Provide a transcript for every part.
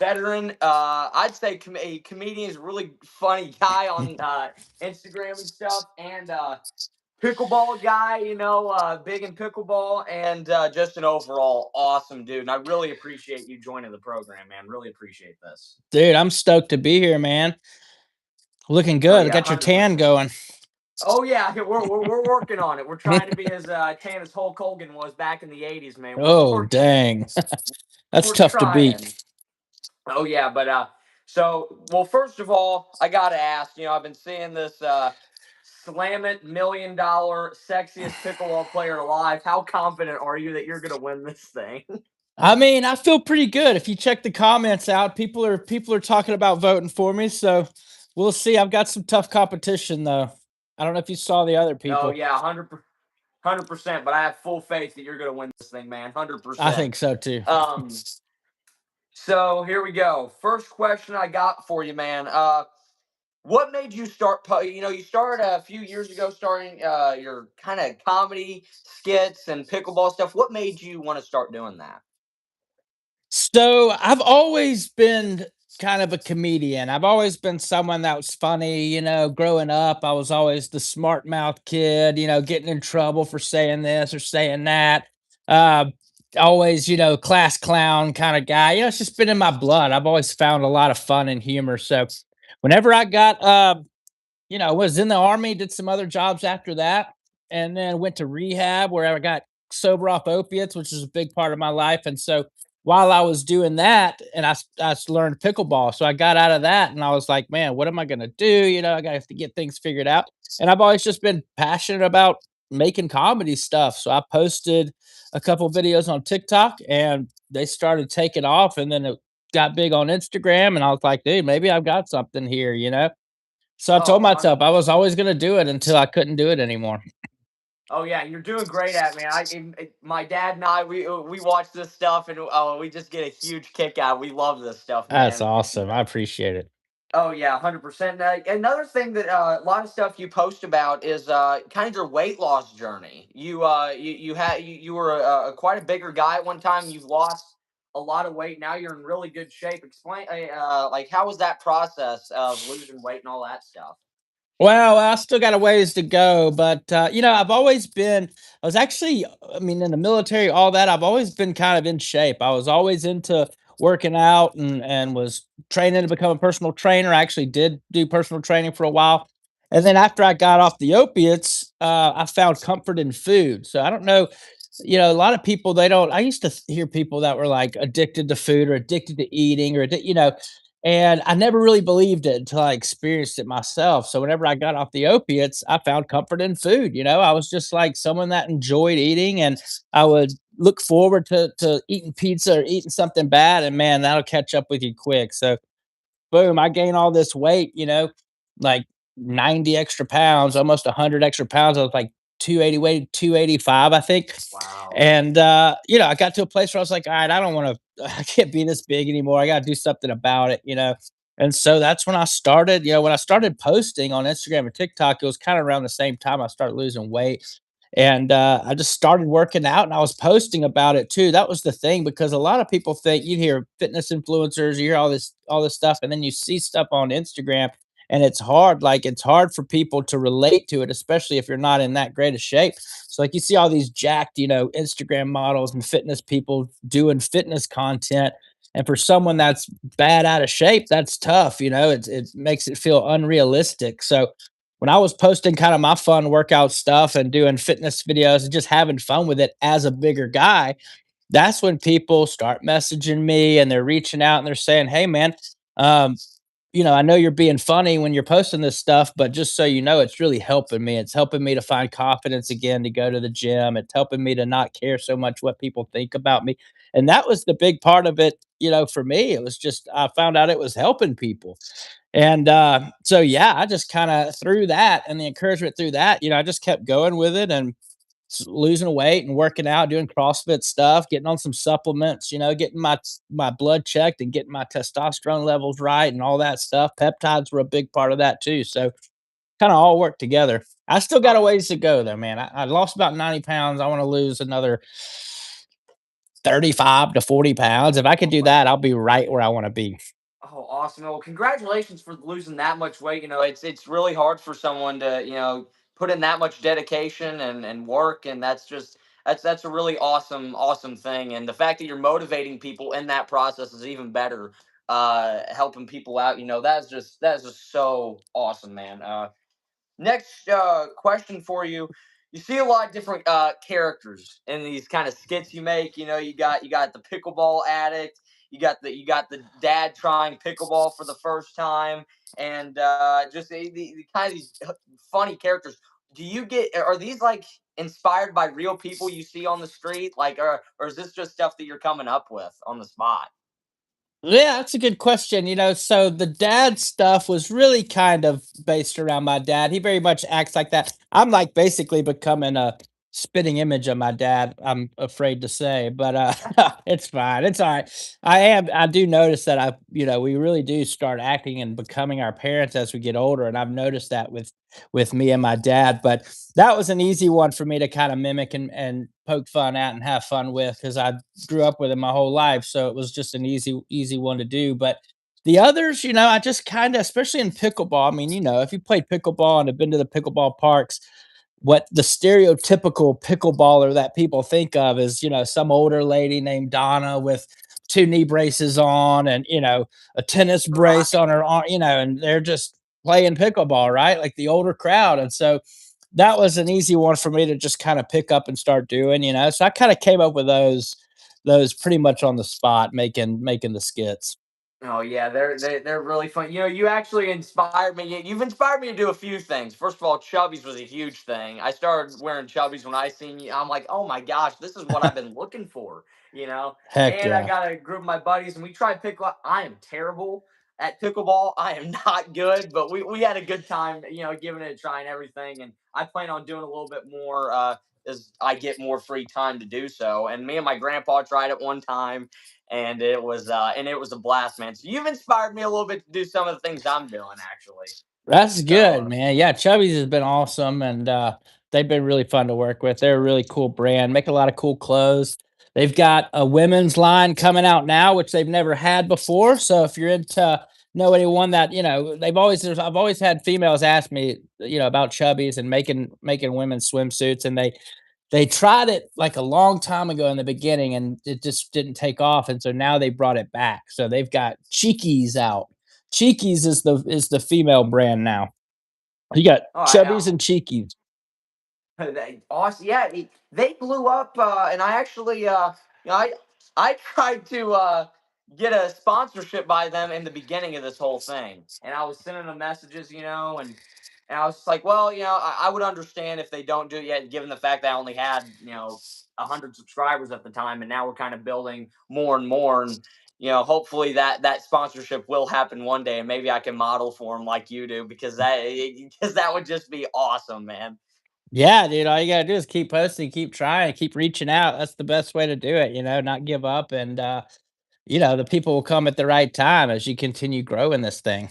veteran. I'd say a comedian is a really funny guy on Instagram and stuff, and pickleball guy. Big in pickleball, and just an overall awesome dude. And I really appreciate you joining the program, man. Really appreciate this. Dude, I'm stoked to be here, man. Looking Oh good. I yeah, got your hundred tan percent. going. Oh yeah, we're working on it. We're trying to be as tan as Hulk Hogan was back in the '80s, man. We're Oh, we're dang. That's we're tough to beat. trying. Oh yeah, but well, first of all, I gotta ask. I've been seeing this Slam It $1 million sexiest pickleball player alive. How confident are you that you're gonna win this thing? I mean, I feel pretty good. If you check the comments out, people are talking about voting for me, so we'll see. I've got some tough competition though. I don't know if you saw the other Oh people. yeah, 100%. But I have full faith that you're gonna win this thing, man. hundred I percent. think so too. Um, so here we go. First question I got for you, man. What made you start? You started a few years ago, starting your kind of comedy skits and pickleball stuff. What made you want to start doing that? So I've always been kind of a comedian. I've always been someone that was funny, growing up. I was always the smart mouth kid, getting in trouble for saying this or saying that. Uh, Always, class clown kind of guy. It's just been in my blood. I've always found a lot of fun and humor. So whenever I got, was in the army, did some other jobs after that, and then went to rehab where I got sober off opiates, which is a big part of my life. And so while I was doing that, and learned pickleball, so I got out of that, and I was like, man, what am I gonna do? I got to get things figured out. And I've always just been passionate about making comedy stuff. So I posted a couple videos on TikTok, and they started taking off, and then it got big on Instagram, and I was like, dude, maybe I've got something here. So I told Oh, myself I was always gonna do it until I couldn't do it anymore. oh yeah, you're doing great at it, man. My dad and I, we watch this stuff, and we just get a huge kick out. We love this stuff, That's man. awesome. I appreciate it. Oh yeah, 100%. Another thing that a lot of stuff you post about is kind of your weight loss journey. You were quite a bigger guy at one time. You've lost a lot of weight. Now you're in really good shape. Explain, like, how was that process of losing weight and all that stuff? Well, I still got a ways to go, but I've always been. I was actually, I mean, in the military, all that. I've always been kind of in shape. I was always into working out and was training to become a personal trainer. I actually did do personal training for a while, and then after I got off the opiates, I found comfort in food. So I don't know. A lot of people they don't. I used to hear people that were like addicted to food or addicted to eating or and I never really believed it until I experienced it myself. So whenever I got off the opiates, I found comfort in food. I was just like someone that enjoyed eating, and I would look forward to eating pizza or eating something bad, and man, that'll catch up with you quick. So boom, I gain all this weight, like 90 extra pounds, almost 100 extra pounds. I was like 280 weight, 285, I think. Wow. And I got to a place where I was like, all right, I don't want to, I can't be this big anymore. I got to do something about it. And so that's when I started, when I started posting on Instagram and TikTok, it was kind of around the same time I started losing weight. And I just started working out, and I was posting about it too. That was the thing, because a lot of people think you hear fitness influencers, you hear all this stuff, and then you see stuff on Instagram, and it's hard. Like, it's hard for people to relate to it, especially if you're not in that great of shape. So like you see all these jacked, Instagram models and fitness people doing fitness content. And for someone that's bad out of shape, that's tough. It makes it feel unrealistic. So when I was posting kind of my fun workout stuff and doing fitness videos and just having fun with it as a bigger guy, that's when people start messaging me and they're reaching out and they're saying, "Hey, man, um, I know you're being funny when you're posting this stuff, but just so you know, it's really helping me. It's helping me to find confidence again to go to the gym. It's helping me to not care so much what people think about me." And that was the big part of it, for me. It was just I found out it was helping people. And so yeah, I just kind of through that and the encouragement through that, I just kept going with it and losing weight and working out, doing CrossFit stuff, getting on some supplements, getting my blood checked and getting my testosterone levels right and all that stuff. Peptides were a big part of that too. So kind of all worked together. I still got a Oh, ways to go though, man. I lost about 90 pounds. I want to lose another 35 to 40 pounds. If I could Oh do my that, I'll be right where I want to be. Oh, awesome. Well, congratulations for losing that much weight. It's really hard for someone to, put in that much dedication and work. And that's a really awesome thing. And the fact that you're motivating people in that process is even better. Helping people out, that's just so awesome, man. Next question for you. You see a lot of different characters in these kind of skits you make. You got the pickleball addict. You got the dad trying pickleball for the first time, and just the kind of these funny characters. Do you get are these like inspired by real people you see on the street, like, or is this just stuff that you're coming up with on the spot? Yeah, that's a good question. So the dad stuff was really kind of based around my dad. He very much acts like that. I'm like basically becoming a spitting image of my dad, I'm afraid to say, but it's fine. It's all right. I do notice that we really do start acting and becoming our parents as we get older. And I've noticed that with me and my dad. But that was an easy one for me to kind of mimic and poke fun at and have fun with because I grew up with him my whole life, so it was just an easy one to do. But the others, I just kind of, especially in pickleball. I mean, if you played pickleball and have been to the pickleball parks, what the stereotypical pickleballer that people think of is, some older lady named Donna with two knee braces on and a tennis brace Right. on her arm, and they're just playing pickleball, right? Like the older crowd. And so that was an easy one for me to just kind of pick up and start doing. So I kind of came up with those pretty much on the spot, making the skits. Oh yeah, they're really fun. You actually inspired me. You've inspired me to do a few things. First of all, chubbies was a huge thing. I started wearing chubbies when I seen you. I'm like, oh my gosh, this is what I've been looking for. Heck And I yeah. got a group of my buddies, and we tried pickleball. I am terrible at pickleball. I am not good, but we had a good time. Giving it a try and everything. And I plan on doing a little bit more as I get more free time to do so. And me and my grandpa tried it one time, and it was a blast, man. So you've inspired me a little bit to do some of the things I'm doing, actually. That's So good, man. Yeah, Chubby's has been awesome, and they've been really fun to work with. They're a really cool brand, make a lot of cool clothes. They've got a women's line coming out now, which they've never had before. So if you're into know anyone that I've always had females ask me, about Chubbies and making women's swimsuits, and they tried it like a long time ago in the beginning, and it just didn't take off, and so now they brought it back. So they've got Cheekies out. Cheekies is the female brand now. You got oh, Chubbies and Cheekies. awesome. Yeah, they blew up, and I actually, I tried to get a sponsorship by them in the beginning of this whole thing, and I was sending them messages, and I was just like, well, I would understand if they don't do it yet, given the fact that I only had, 100 subscribers at the time, and now we're kind of building more and more, and hopefully that sponsorship will happen one day, and maybe I can model for them like you do, because that would just be awesome, man. Yeah, dude, all you gotta do is keep posting, keep trying, keep reaching out. That's the best way to do it, not give up, and the people will come at the right time as you continue growing this thing.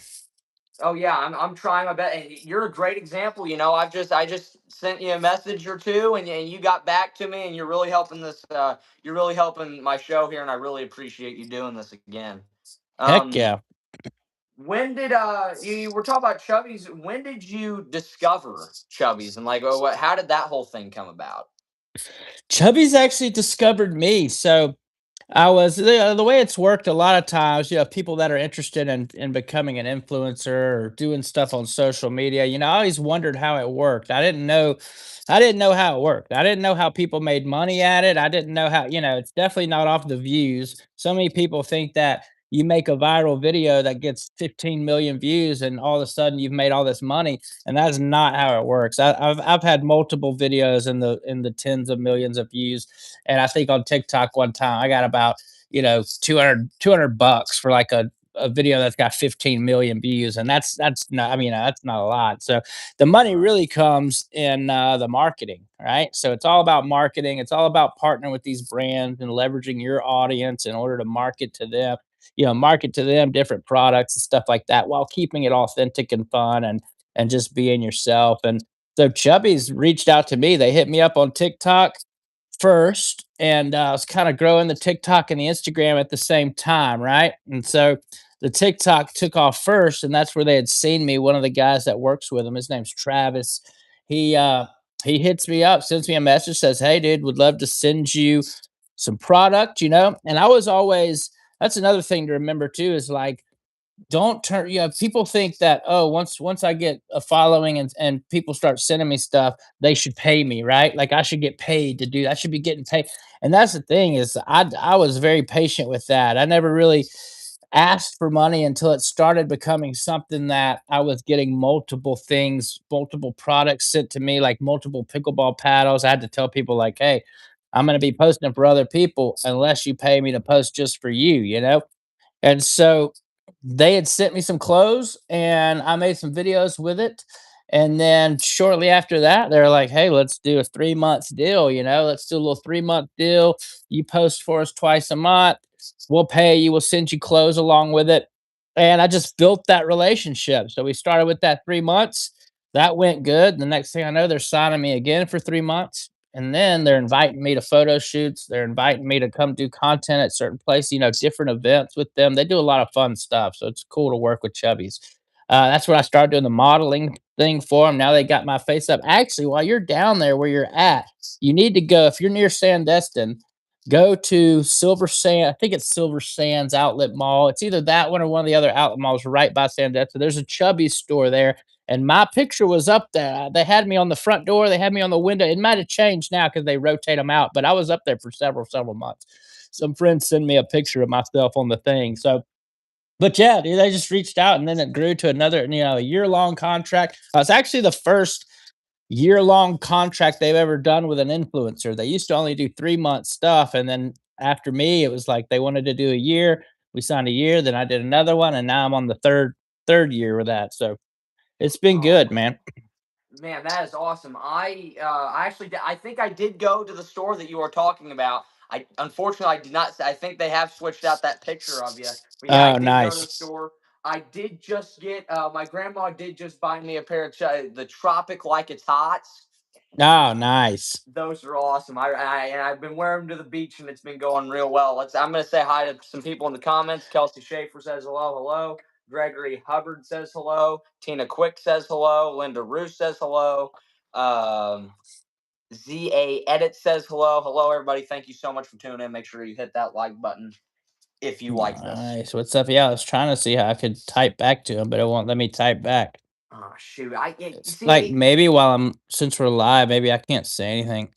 Oh yeah, I'm trying my best. And you're a great example. I just sent you a message or two, and you got back to me, and you're really helping this. You're really helping my show here, and I really appreciate you doing this again. Heck Um, yeah. when did you were talking about Chubbies? When did you discover Chubbies, and like, what? How did that whole thing come about? Chubby's actually discovered me. So the way it's worked a lot of times, people that are interested in becoming an influencer or doing stuff on social media, I always wondered how it worked. I didn't know how it worked. I didn't know how people made money at it. I didn't know how, it's definitely not off the views. So many people think that you make a viral video that gets 15 million views and all of a sudden you've made all this money, and that's not how it works. I've had multiple videos in the tens of millions of views, and I think on TikTok one time I got about 200 bucks for like a video that's got 15 million views, and that's not, I mean, that's not a lot. So the money Right. really comes in the marketing, right? So it's all about marketing. It's all about partnering with these brands and leveraging your audience in order to market to them different products and stuff like that, while keeping it authentic and fun and just being yourself. And so Chubby's reached out to me. They hit me up on TikTok, first, and I was kind of growing the TikTok and the Instagram at the same time, right? And so the TikTok took off first, and that's where they had seen me. One of the guys that works with him, his name's Travis. He uh he hits me up, sends me a message, says, "Hey, dude, would love to send you some product," you know. And I was always that's another thing to remember too is like don't turn people think that, oh, once I get a following and people start sending me stuff, they should pay me, right? Like I should get paid to do I should be getting paid. And that's the thing is I was very patient with that. I never really asked for money until it started becoming something that I was getting multiple things, multiple products sent to me, like multiple pickleball paddles. I had to tell people like, hey, I'm going to be posting for other people unless you pay me to post just for you, you know? And so they had sent me some clothes and I made some videos with it. And then shortly after that, they're like, hey, let's do a 3 month deal. You know, let's do a little 3 month deal. You post for us twice a month. We'll pay you. We'll send you clothes along with it. And I just built that relationship. So we started with that 3 months. That went good. The next thing I know, they're signing me again for 3 months. And then they're inviting me to photo shoots. They're inviting me to come do content at certain places, you know, different events with them. They do a lot of fun stuff. So it's cool to work with Chubbies. That's when I started doing the modeling thing for them. Now they got my face up. Actually, while you're down there where you're at, you need to go, if you're near Sandestin, go to Silver Sand. I think it's Silver Sands Outlet Mall. It's either that one or one of the other outlet malls right by Sandestin. There's a Chubbies store there and my picture was up there. They had me on the front door. They had me on the window. It might have changed now because they rotate them out, but I was up there for several months. Some friends sent me a picture of myself on the thing. So, but yeah, dude, they just reached out and then it grew to another, a year-long contract. It's actually the first year-long contract they've ever done with an influencer. They used to only do 3 month stuff. And then after me, it was like they wanted to do a year. We signed a year, then I did another one, and now I'm on the third year with that. So it's been Oh good, man. man, that is awesome. I actually I think I did go to the store that you were talking about. I unfortunately I did not. I think they have switched out that picture of you. But yeah, I Oh, did go to the nice. store. I did just get. My grandma did just buy me a pair of the Tropic Like It's Hot. Oh, nice. Those are awesome. And I've been wearing them to the beach and it's been going real well. I'm gonna say hi to some people in the comments. Kelsey Schaefer says hello, hello. Gregory Hubbard says hello. Tina Quick says hello. Linda Roos says hello. Um, ZA Edit says hello. Hello, everybody. Thank you so much for tuning in. Make sure you hit that like button if you like this. Nice. What's up? Yeah, I was trying to see how I could type back to him, but it won't let me type back. Oh shoot! You It's like see, maybe while since we're live, maybe I can't say anything.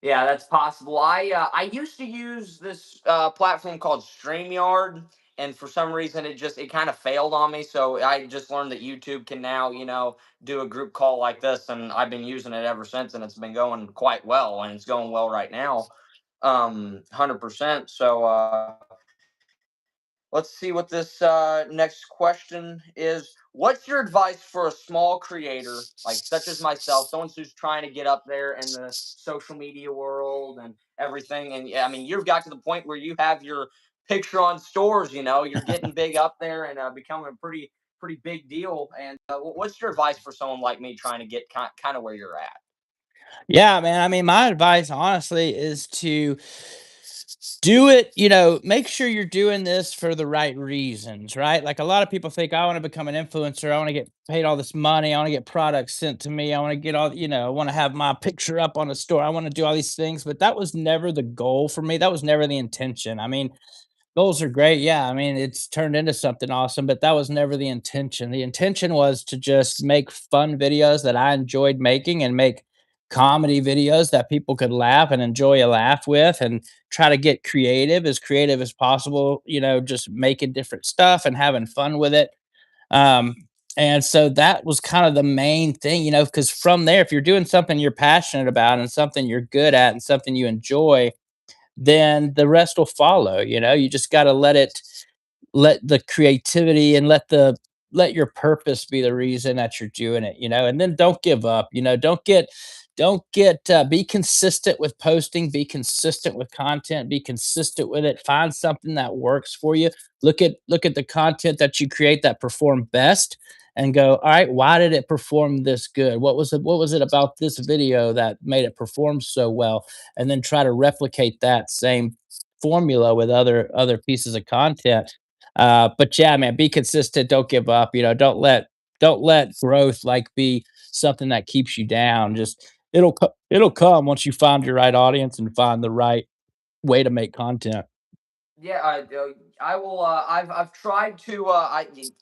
yeah, that's possible. I used to use this platform called StreamYard, and for some reason it kind of failed on me. So I just learned that YouTube can now do a group call like this, and I've been using it ever since, and it's been going quite well, and it's going well right now, 100%. So let's see what this next question is. What's your advice for a small creator, like such as myself, someone who's trying to get up there in the social media world and everything? And yeah, I mean, you've got to the point where you have your picture on stores. You're getting big up there and becoming a pretty big deal. And what's your advice for someone like me trying to get kind of where you're at? Yeah, man. I mean, my advice honestly is to do it, make sure you're doing this for the right reasons, right? Like a lot of people think I want to become an influencer, I want to get paid all this money, I want to get products sent to me, I want to get all, I want to have my picture up on a store, I want to do all these things, but that was never the goal for me. That was never the intention. I mean, goals are great. Yeah. I mean, it's turned into something awesome, but that was never the intention. The intention was to just make fun videos that I enjoyed making and make comedy videos that people could laugh and enjoy a laugh with and try to get creative as possible, just making different stuff and having fun with it. Um, and so that was kind of the main thing, because from there, if you're doing something you're passionate about and something you're good at and something you enjoy, then the rest will follow. You just got to let the creativity and let your purpose be the reason that you're doing it, and then don't give up. Don't get don't get be consistent with posting, be consistent with content, be consistent with it. Find something that works for you. Look at the content that you create that perform best and go, all right, why did it perform this good? What was it about this video that made it perform so well? And then try to replicate that same formula with other pieces of content. But yeah, man, be consistent, don't give up, don't let growth like be something that keeps you down. Just it'll come once you find your right audience and find the right way to make content. Yeah, I will. I've tried to.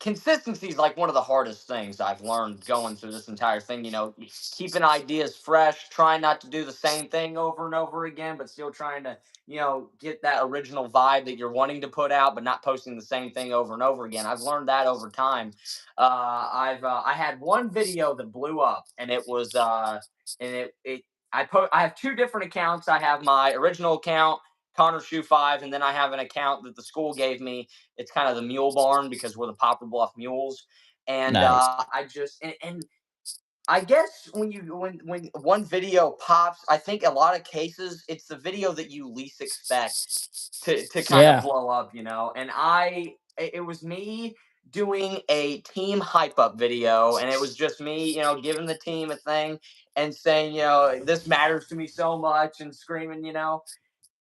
Consistency is like one of the hardest things I've learned going through this entire thing. Keeping ideas fresh, trying not to do the same thing over and over again, but still trying to, get that original vibe that you're wanting to put out, but not posting the same thing over and over again. I've learned that over time. I had one video that blew up, and it was and it I have two different accounts. I have my original account, Connor Schuchardt, and then I have an account that the school gave me. It's kind of the Mule Barn because we're the Poplar Bluff Mules. And Nice. I just and I guess when one video pops, I think a lot of cases it's the video that you least expect to kind of Yeah. blow up, And it was me doing a team hype up video, and it was just me, giving the team a thing and saying, this matters to me so much, and screaming,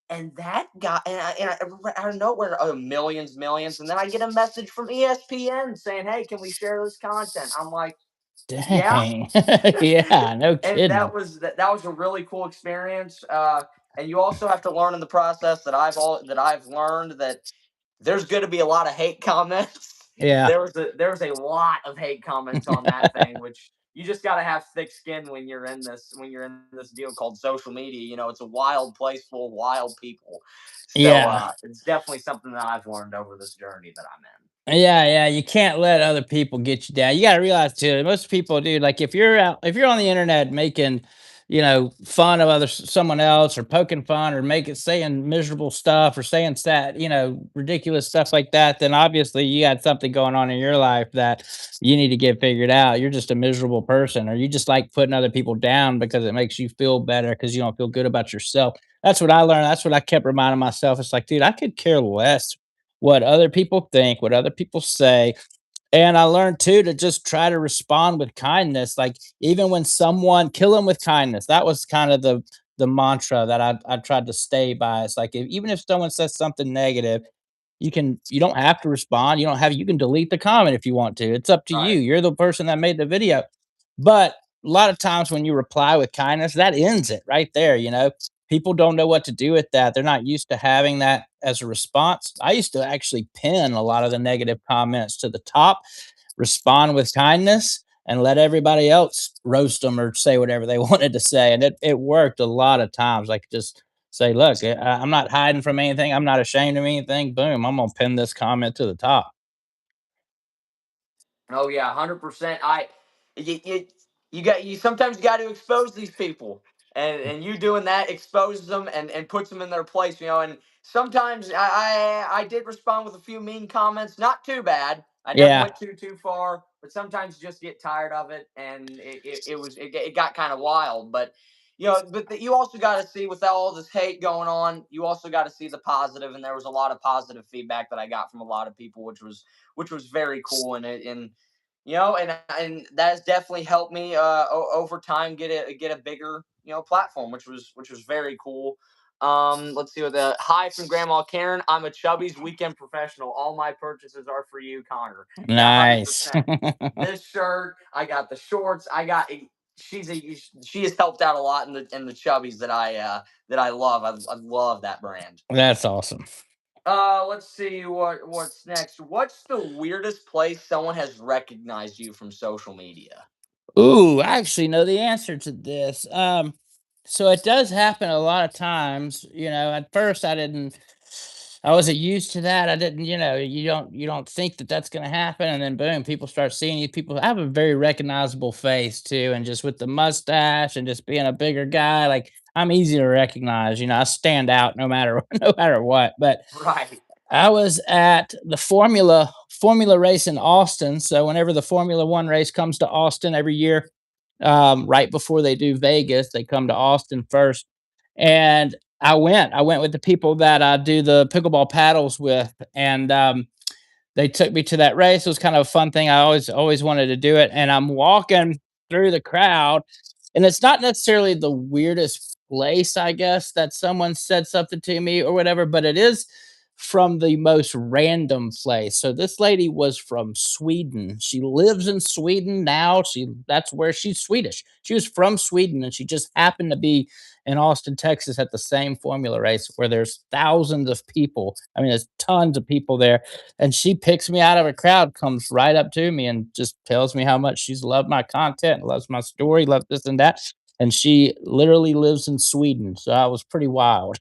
and that got out of nowhere, millions, and then I get a message from ESPN saying, "Hey, can we share this content?" I'm like, "Yeah," Dang. Yeah, no and kidding. that was a really cool experience. And you also have to learn in the process that I've learned that there's going to be a lot of hate comments. Yeah. There was a lot of hate comments on that thing, which you just got to have thick skin when you're in this deal called social media. It's a wild place full of wild people. So Yeah. it's definitely something that I've learned over this journey that I'm in. Yeah, yeah, you can't let other people get you down. You gotta realize too, most people, dude, like if you're on the internet making, fun of someone else or poking fun or making saying miserable stuff or saying sad, ridiculous stuff like that, then obviously you got something going on in your life that you need to get figured out. You're just a miserable person, or you just like putting other people down because it makes you feel better because you don't feel good about yourself. That's what I learned. That's what I kept reminding myself. It's like, dude, I could care less what other people think, what other people say. And I learned too to just try to respond with kindness. Like even when someone kill them with kindness, that was kind of the mantra that I tried to stay by. It's like even if someone says something negative, you don't have to respond. You can delete the comment if you want to. It's up to you. Right. You're the person that made the video. But a lot of times when you reply with kindness, that ends it right there. People don't know what to do with that. They're not used to having that as a response. I used to actually pin a lot of the negative comments to the top, respond with kindness, and let everybody else roast them or say whatever they wanted to say. And it worked a lot of times. Like just say, look, I'm not hiding from anything. I'm not ashamed of anything. Boom, I'm gonna pin this comment to the top. Oh yeah, 100%. You, you, you sometimes got to expose these people, and you doing that exposes them and puts them in their place, And sometimes I did respond with a few mean comments, not too bad. I never Yeah. went too far, but sometimes you just get tired of it, and it got kind of wild. But you also got to see, with all this hate going on, you also got to see the positive, and there was a lot of positive feedback that I got from a lot of people, which was very cool, and and that has definitely helped me over time get a bigger platform, which was very cool. Let's see what the hi from Grandma Karen. I'm a Chubby's weekend professional. All my purchases are for you, Connor. Yeah, Nice. 100%. This shirt, I got the shorts. She's a she has helped out a lot in the Chubbies that I love. I love that brand. That's awesome. Let's see what's next. What's the weirdest place someone has recognized you from social media? Ooh, I actually know the answer to this. So it does happen a lot of times. At first I wasn't used to that. I didn't, you don't think that that's going to happen, and then boom, people start seeing you. People I have a very recognizable face too, and just with the mustache and just being a bigger guy, like I'm easy to recognize. I stand out no matter no matter what. But Right. I was at the Formula race in Austin. So whenever the Formula One race comes to Austin every year, right before they do Vegas. They come to Austin first, and I went with the people that I do the pickleball paddles with, and they took me to that race. It was kind of a fun thing. I always wanted to do it, and I'm walking through the crowd, and it's not necessarily the weirdest place, I guess, that someone said something to me or whatever, but it is from the most random place. So this lady was from Sweden. She lives in Sweden now. That's where she's Swedish. She was from Sweden and she just happened to be in Austin, Texas at the same formula race where there's thousands of people. I mean, there's tons of people there. And she picks me out of a crowd, comes right up to me and just tells me how much she's loved my content, loves my story, loves this and that. And she literally lives in Sweden. So I was pretty wild.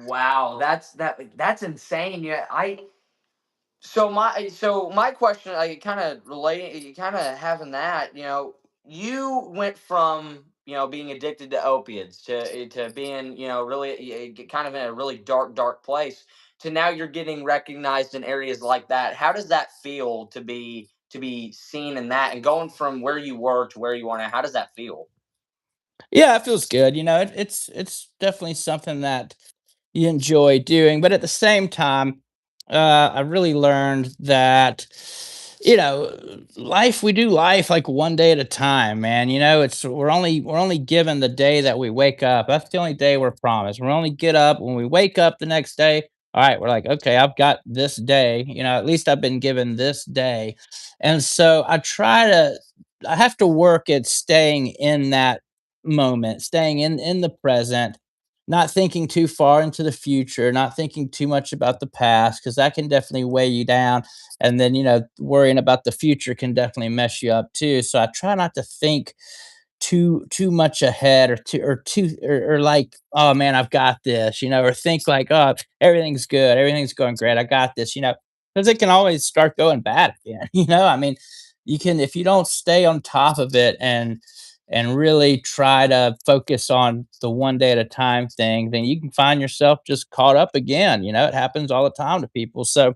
Wow, that's insane. Yeah, I so my question, like kind of relating, you kind of having that, you went from being addicted to opiates to being really kind of in a really dark place to now you're getting recognized in areas like that. How does that feel to be seen in that and going from where you were to where you are now? How does that feel? Yeah, it feels good. It's definitely something that you enjoy doing, but at the same time, I really learned that you know life we do life like one day at a time, man. It's we're only given the day that we wake up. That's the only day we're promised. We only get up when we wake up the next day. All right, we're like, okay, I've got this day. At least I've been given this day, and so I have to work at staying in that moment, staying in the present, not thinking too far into the future, not thinking too much about the past, because that can definitely weigh you down. And then, worrying about the future can definitely mess you up too. So I try not to think too much ahead or like, oh man, I've got this, or think like, oh, everything's good, everything's going great, I got this, because it can always start going bad again. I mean, you can if you don't stay on top of it and really try to focus on the one day at a time thing, then you can find yourself just caught up again. It happens all the time to people. So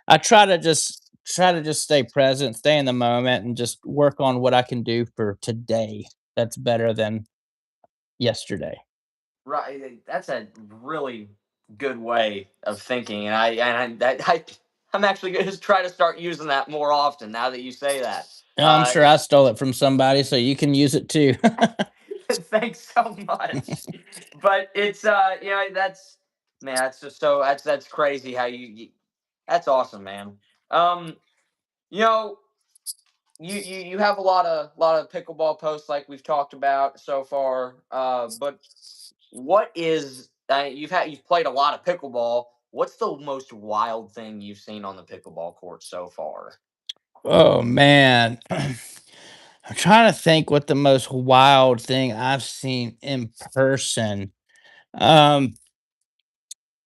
I try to just stay present, stay in the moment, and just work on what I can do for today that's better than yesterday. Right, that's a really good way of thinking, and I'm actually going to try to start using that more often now that you say that. I'm Uh, sure I stole it from somebody, so you can use it too. Thanks so much. But it's that's man, that's just so that's crazy how that's awesome, man. Um, you know, you have a lot of pickleball posts like we've talked about so far. But what is you've played a lot of pickleball. What's the most wild thing you've seen on the pickleball court so far? Oh man. I'm trying to think what the most wild thing I've seen in person. Um,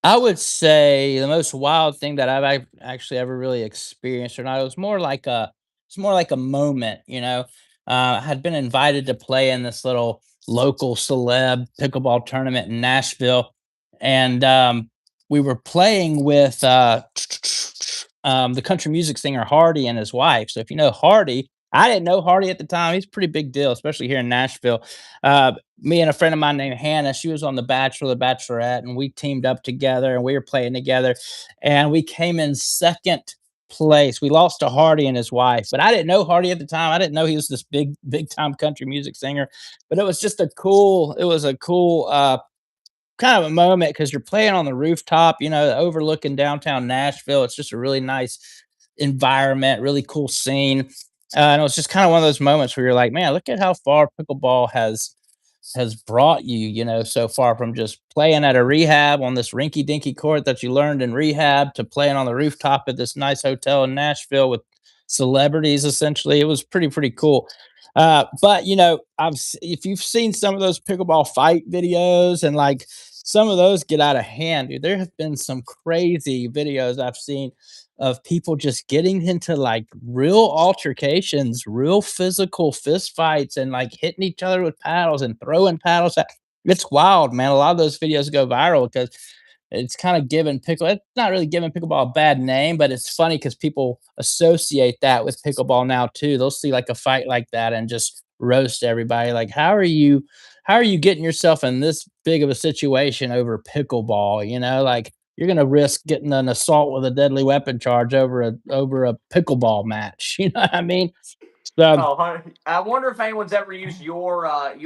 I would say the most wild thing that I've actually ever really experienced or not, it's more like a moment, I had been invited to play in this little local celeb pickleball tournament in Nashville, and we were playing with the country music singer Hardy and his wife. So if you know Hardy, I didn't know Hardy at the time. He's a pretty big deal, especially here in Nashville. Me and a friend of mine named Hannah, she was on The Bachelor, The Bachelorette, and we teamed up together and we were playing together. And we came in second place. We lost to Hardy and his wife, but I didn't know Hardy at the time. I didn't know he was this big time country music singer. But it was a cool kind of a moment because you're playing on the rooftop, overlooking downtown Nashville. It's just a really nice environment, really cool scene. And it was just kind of one of those moments where you're like, man, look at how far pickleball has brought you, so far from just playing at a rehab on this rinky dinky court that you learned in rehab to playing on the rooftop at this nice hotel in Nashville with celebrities. Essentially, it was pretty cool. But if you've seen some of those pickleball fight videos and like some of those get out of hand, dude, there have been some crazy videos I've seen of people just getting into like real altercations, real physical fist fights, and like hitting each other with paddles and throwing paddles. It's wild, man. A lot of those videos go viral because it's kind of it's not really giving pickleball a bad name, but it's funny because people associate that with pickleball now too. They'll see like a fight like that and just roast everybody. Like, how are you getting yourself in this big of a situation over pickleball? Like you're gonna risk getting an assault with a deadly weapon charge over a pickleball match. You know what I mean? So Oh, I wonder if anyone's ever used your yeah,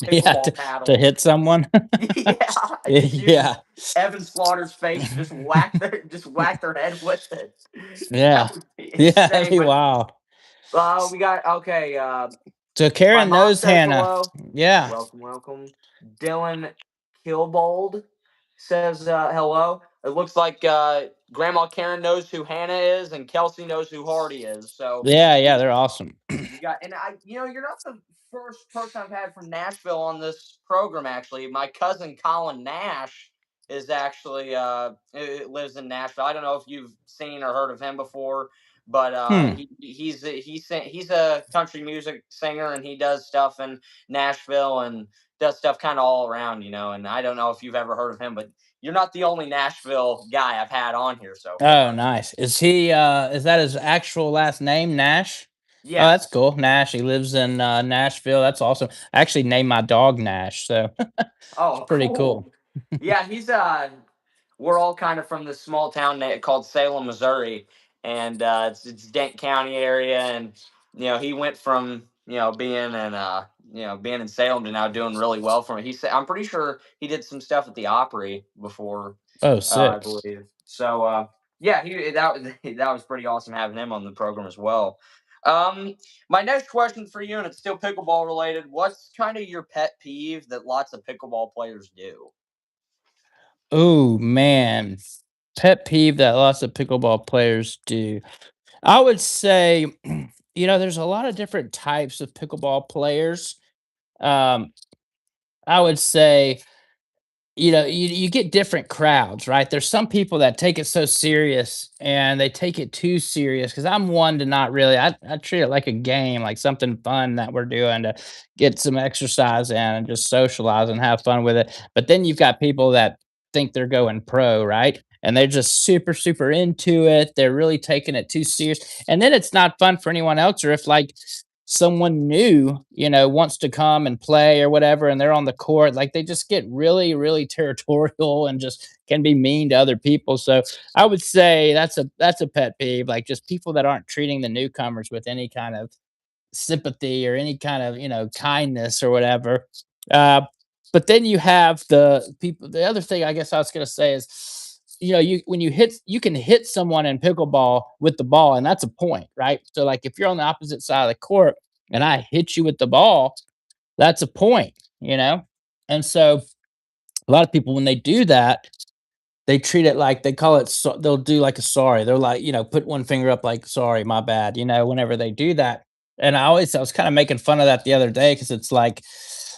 pickleball to paddle. hit someone. Yeah, just Yeah, use Evan Slaughter's face and just whack their head with it. yeah, That would be yeah. That'd insane. be But wild. we got okay. So My Karen mom knows says Hannah. hello. Yeah, Welcome, welcome. Dylan Kilbold says hello. It looks like Grandma Karen knows who Hannah is, and Kelsey knows who Hardy is. So yeah, yeah. we They're awesome. we got, and you're not the first person I've had from Nashville on this program. Actually, my cousin Colin Nash is actually lives in Nashville. I don't know if you've seen or heard of him before, but Hmm. he's a country music singer, and he does stuff in Nashville and does stuff kind of all around, And I don't know if you've ever heard of him, but you're not the only Nashville guy I've had on here so Oh, far. nice. Is that his actual last name, Nash? Oh, that's Yes. cool. Nash. He lives in Nashville. That's awesome. I actually named my dog Nash, so it's Oh, pretty cool. cool. Yeah, we're all kind of from this small town called Salem, Missouri, and it's Dent County area, and he went from being in Salem to now doing really well for me. He said I'm pretty sure he did some stuff at the Opry before, Oh, I sick. believe. So yeah, that was pretty awesome having him on the program as well. Um, my next question for you, and it's still pickleball related. What's kind of your pet peeve that lots of pickleball players do? Oh man, pet peeve that lots of pickleball players do. I would say, there's a lot of different types of pickleball players. Um, I would say you get different crowds, right? There's some people that take it so serious and they take it too serious because I'm one to not really. I treat it like a game, like something fun that we're doing to get some exercise in and just socialize and have fun with it. But then you've got people that think they're going pro, right? And they're just super, super into it. They're really taking it too serious. And then it's not fun for anyone else. Or if like someone new, wants to come and play or whatever, and they're on the court, like they just get really, really territorial and just can be mean to other people. So I would say that's a pet peeve, like just people that aren't treating the newcomers with any kind of sympathy or any kind of kindness or whatever. Uh, but then you have the people. The other thing I guess I was going to say is, you can hit someone in pickleball with the ball, and that's a point, right? So like if you're on the opposite side of the court and I hit you with the ball, that's a point, And so a lot of people when they do that, they treat it like they call it they'll do like a sorry. They're like, put one finger up like, "Sorry, my bad," whenever they do that. And I was kinda making fun of that the other day because it's like,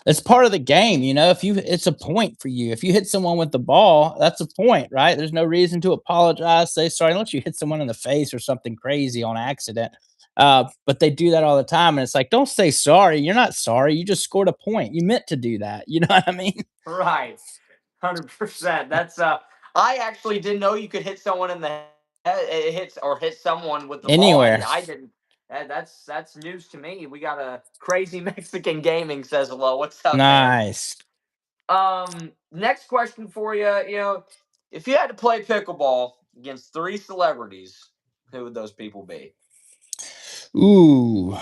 it's part of the game, if you it's a point for you. If you hit someone with the ball, that's a point, right? There's no reason to apologize, say sorry, unless you hit someone in the face or something crazy on accident. But they do that all the time, and it's like, "Don't say sorry. You're not sorry. You just scored a point. You meant to do that." You know what I mean? Right, 100%. I actually didn't know you could hit someone in the head. It hits or hit someone with the ball. I Anywhere. did. I didn't. That's news to me. We got a crazy Mexican gaming says hello. What's up, man? Nice. Next question for you. If you had to play pickleball against three celebrities, who would those people be? Ooh.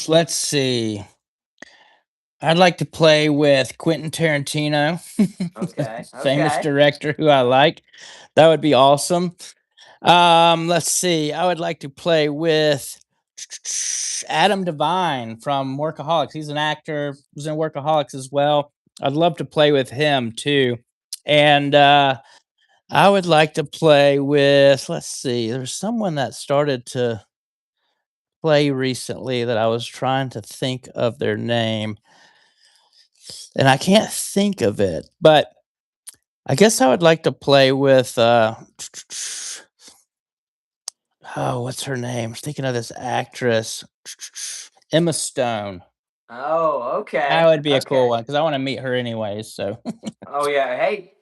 Let's see. I'd like to play with Quentin Tarantino, Okay, famous okay. director who I like. That would be awesome. Let's see. I would like to play with Adam Devine from Workaholics. He's an actor, was in Workaholics as well. I'd love to play with him too. And I would like to play with, let's see, there's someone that started to play recently that I was trying to think of their name, and I can't think of it, but I guess I would like to play with, oh, what's her name? I was thinking of this actress, Emma Stone. Oh, That okay, would be a cool okay. one because I wanna meet her anyways, so Oh yeah. Hey,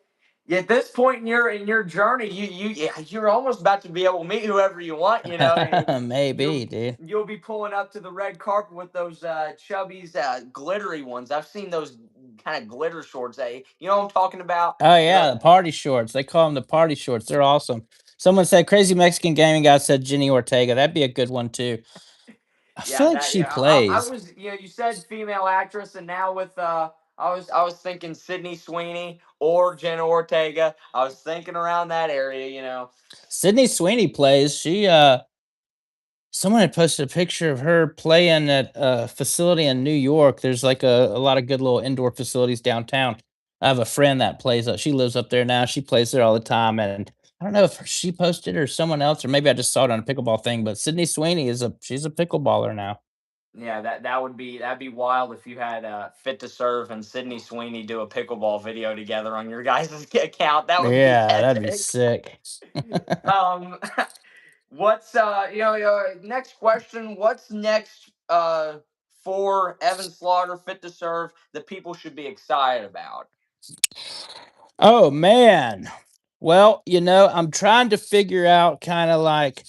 at this point in your journey, yeah, you're almost about to be able to meet whoever you want. You know, Maybe, you'll dude. you'll be pulling up to the red carpet with those chubby's glittery ones. I've seen those kind of glitter shorts. You know what I'm talking about? Oh They're yeah, the party shorts. They call them the party shorts. They're awesome. Someone said Crazy Mexican Gaming Guy said Jenny Ortega. That'd be a good one too. I feel yeah, like that she yeah. I plays. was you said female actress, and now with I was thinking Sydney Sweeney or Jenna Ortega. I was thinking around that area. Sydney Sweeney plays. Someone had posted a picture of her playing at a facility in New York. There's like a lot of good little indoor facilities downtown. I have a friend that plays. She lives up there now. She plays there all the time, and I don't know if she posted or someone else, or maybe I just saw it on a pickleball thing. But Sydney Sweeney she's a pickleballer now. Yeah, that'd be wild if you had Fit to Serve and Sydney Sweeney do a pickleball video together on your guys' account. That would be Yeah, that'd be epic. sick. Um, what's next question? What's next for Evan Slaughter Fit to Serve that people should be excited about? Oh man. Well, I'm trying to figure out kind of like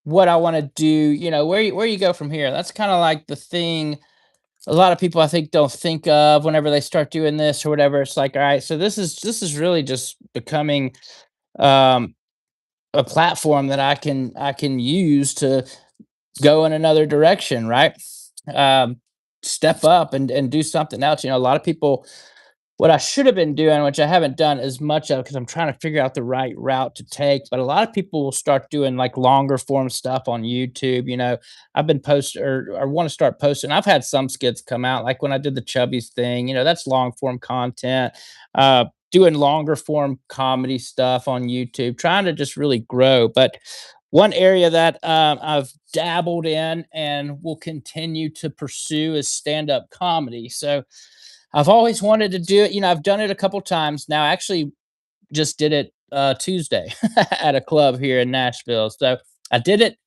what I want to do, where you go from here. That's kind of like the thing a lot of people I think don't think of whenever they start doing this or whatever. It's like, all right, so this is really just becoming um a platform that I can use to go in another direction, right? Um Step up and do something else. A lot of people what I should have been doing, which I haven't done as much of because I'm trying to figure out the right route to take. But a lot of people will start doing like longer form stuff on YouTube. I've been posting or want to start posting. I've had some skits come out, like when I did the Chubbies thing, that's long form content. Doing longer form comedy stuff on YouTube, trying to just really grow. But one area that I've dabbled in and will continue to pursue is stand up comedy. So I've always wanted to do it. I've done it a couple times now. I actually just did it Tuesday at a club here in Nashville. So I did it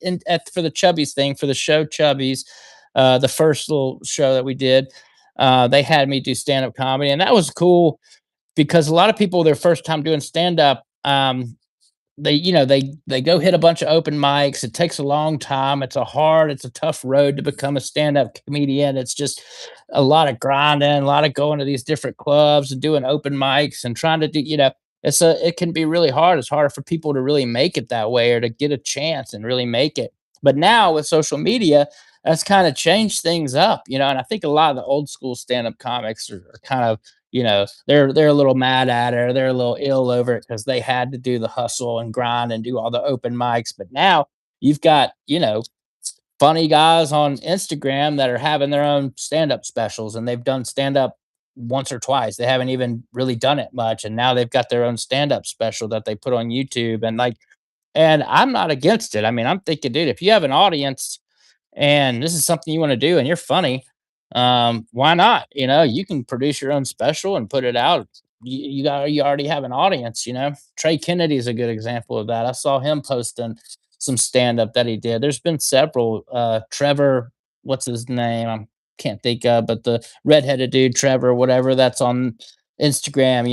for the Chubbies thing for the show Chubbies, the first little show that we did. They had me do stand up comedy, and that was cool because a lot of people their first time doing stand up. They go hit a bunch of open mics. It takes a long time. It's a tough road to become a stand-up comedian. It's just a lot of grinding, a lot of going to these different clubs and doing open mics and trying to do, it can be really hard. It's harder for people to really make it that way or to get a chance and really make it. But now with social media, that's kind of changed things up, and I think a lot of the old school stand-up comics are kind of they're a little mad at it or they're a little ill over it because they had to do the hustle and grind and do all the open mics. But now you've got funny guys on Instagram that are having their own stand-up specials, and they've done stand-up once or twice. They haven't even really done it much, and now they've got their own stand-up special that they put on YouTube. And I'm not against it. I mean, I'm thinking, dude, if you have an audience and this is something you want to do and you're funny, why not? You can produce your own special and put it out. You already have an audience. Trey Kennedy is a good example of that. I saw him posting some stand up that he did. There's been several. Trevor, what's his name? I can't think of, but the redheaded dude, Trevor, whatever, that's on Instagram.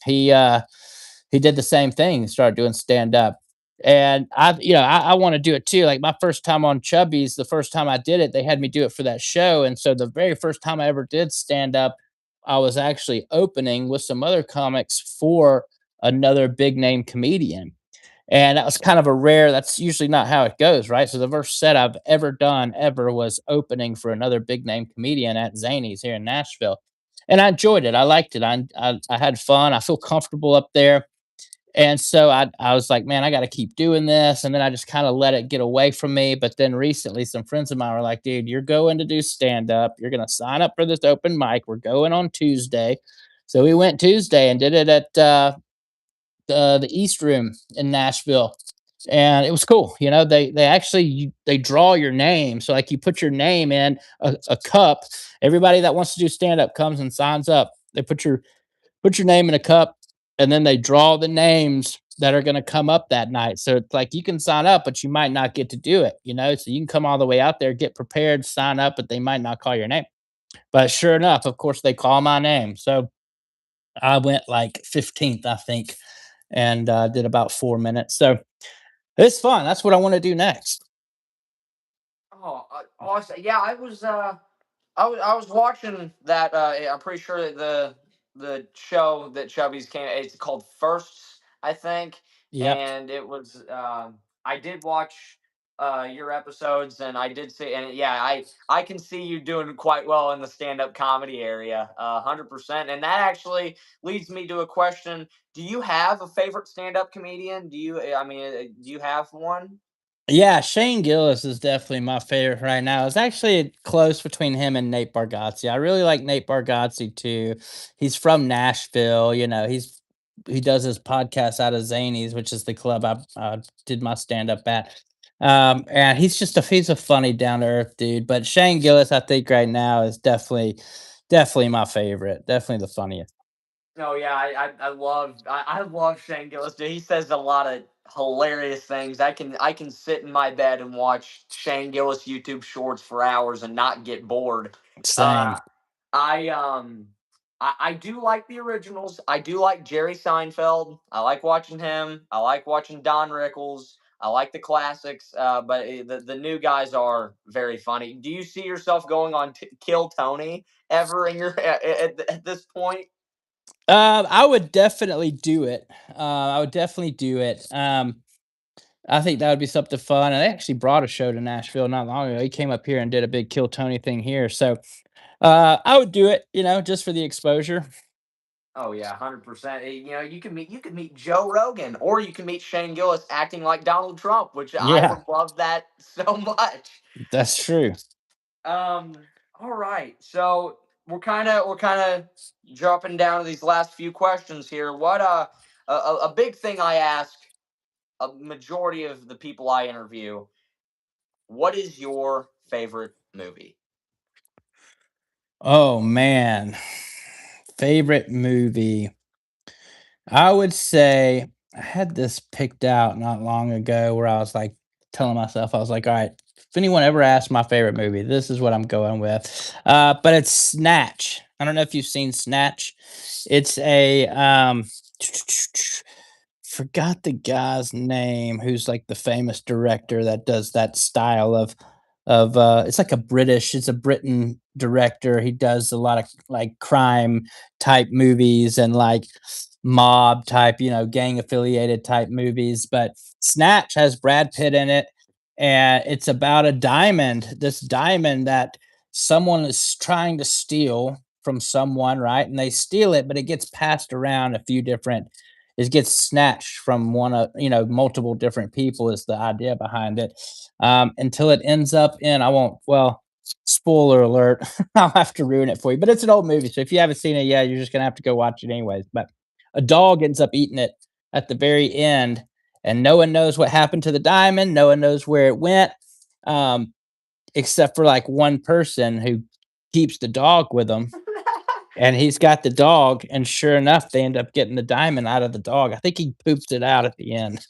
He did the same thing. Started doing stand up. And I want to do it too. Like my first time on Chubby's, the first time I did it, they had me do it for that show. And so the very first time I ever did stand up, I was actually opening with some other comics for another big name comedian. And that was kind of that's usually not how it goes, right? So the first set I've ever done ever was opening for another big name comedian at Zany's here in Nashville. And I enjoyed it. I liked it. I had fun. I feel comfortable up there. And so I was like, man, I got to keep doing this. And then I just kind of let it get away from me. But then recently, some friends of mine were like, dude, you're going to do stand up. You're going to sign up for this open mic. We're going on Tuesday. So we went Tuesday and did it at the East Room in Nashville. And it was cool. They actually they draw your name. So like you put your name in a cup. Everybody that wants to do stand up comes and signs up. They put your name in a cup, and then they draw the names that are going to come up that night. So it's like you can sign up, but you might not get to do it. So you can come all the way out there, get prepared, sign up, but they might not call your name. But sure enough, of course, they call my name. So I went like 15th, I think, and did about 4 minutes. So it's fun. That's what I want to do next. Oh, awesome! Yeah, I was watching that. I'm pretty sure that the show that Chubby's came. It's called Firsts, I think, Yep. and it was. I did watch your episodes, and I did see, and yeah, I can see you doing quite well in the stand up comedy area, 100%. And that actually leads me to a question: do you have a favorite stand up comedian? Do you? I mean, do you have one? Yeah, Shane Gillis is definitely my favorite right now. It's actually close between him and Nate Bargatze. I really like Nate Bargatze too. He's from Nashville. He does his podcast out of Zanies, which is the club I did my stand up at. And he's a funny down to earth dude. But Shane Gillis, I think right now is definitely my favorite. Definitely the funniest. Oh yeah, I love Shane Gillis. Dude, he says a lot of hilarious things. I can sit in my bed and watch Shane Gillis YouTube shorts for hours and not get bored. Same. Uh, I do like the originals. I do like Jerry Seinfeld. I like watching him. I like watching Don Rickles. I like the classics, but the new guys are very funny. Do you see yourself going on Kill Tony ever in your at this point? I would definitely do it. I would definitely do it. I think that would be something fun. And they actually brought a show to Nashville not long ago. He came up here and did a big Kill Tony thing here. So I would do it, just for the exposure. Oh yeah, 100%. You can meet Joe Rogan, or you can meet Shane Gillis acting like Donald Trump, which I Yeah, would love that so much. that's true. Um, all right, so we're kind of jumping down to these last few questions here. What a big thing I ask a majority of the people I interview: what is your favorite movie? Oh man. Favorite movie. I would say I had this picked out not long ago where I was like telling myself, I was like, all right, if anyone ever asks my favorite movie, this is what I'm going with. But it's Snatch. I don't know if you've seen Snatch. It's a forgot the guy's name who's like the famous director that does that style of it's like it's a Britain director. He does a lot of like crime type movies and like mob type, gang affiliated type movies. But Snatch has Brad Pitt in it, and it's about a diamond, this diamond that someone is trying to steal from someone, right? And they steal it, but it gets passed around a few different it gets snatched from multiple different people is the idea behind it. Until it ends up in I won't well spoiler alert. I'll have to ruin it for you, but it's an old movie, so if you haven't seen it yet, you're just gonna have to go watch it anyways. But a dog ends up eating it at the very end, and no one knows what happened to the diamond. No one knows where it went, um, except for like one person who keeps the dog with him, and he's got the dog, and sure enough, they end up getting the diamond out of the dog. I think he poops it out at the end.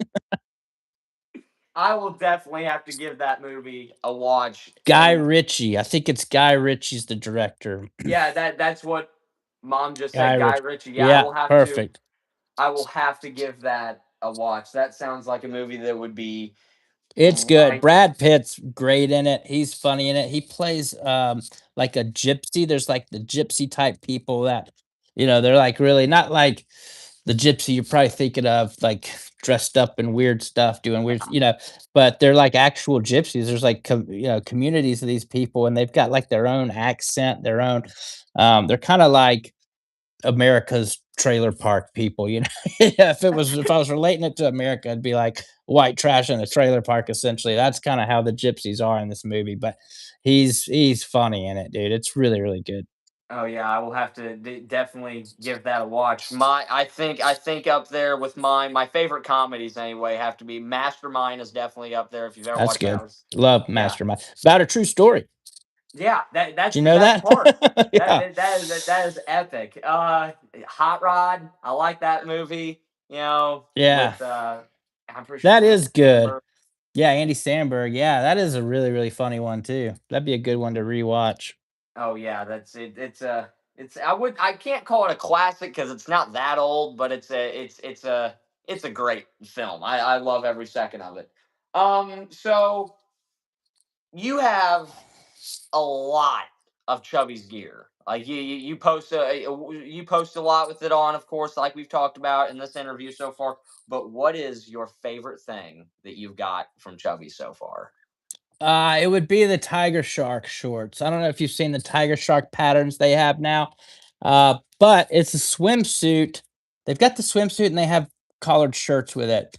I will definitely have to give that movie a watch. Guy And Ritchie. I think it's Guy Ritchie's the director. yeah, that's what Mom just Guy said. Guy Ritchie. Ritchie. Yeah, I Yeah, will have to. perfect. I will have to give that a watch. That sounds like a movie that would be It's good. right. Brad Pitt's great in it. He's funny in it. He plays like a gypsy. There's like the gypsy type people that, they're like really not like the gypsy you're probably thinking of, like dressed up in weird stuff, doing weird, but they're like actual gypsies. There's like communities of these people, and they've got like their own accent, their own. They're kind of like America's trailer park people, Yeah, if I was relating it to America, it'd be like white trash in a trailer park, essentially. That's kind of how the gypsies are in this movie, but he's funny in it, dude. It's really, really good. Oh yeah, I will have to definitely give that a watch. I think up there with mine. My favorite comedies anyway have to be Mastermind is definitely up there. If you've ever That's watched that, good. Love yeah. Mastermind. About a true story. Yeah, that Do that's you the know best that? part. That Yeah. that, that is epic. Hot Rod, I like that movie. Yeah. With I'm pretty sure That Andy is good. Samberg. Yeah, Andy Samberg. Yeah, that is a really, really funny one too. That'd be a good one to rewatch. Oh yeah, that's it. It's I can't call it a classic because it's not that old, but it's a great film. I love every second of it. So you have a lot of Chubby's gear. Like you post a lot with it on, of course, like we've talked about in this interview so far. But what is your favorite thing that you've got from Chubby so far? It would be the tiger shark shorts. I don't know if you've seen the tiger shark patterns they have now, but it's a swimsuit. They've got the swimsuit and they have collared shirts with it.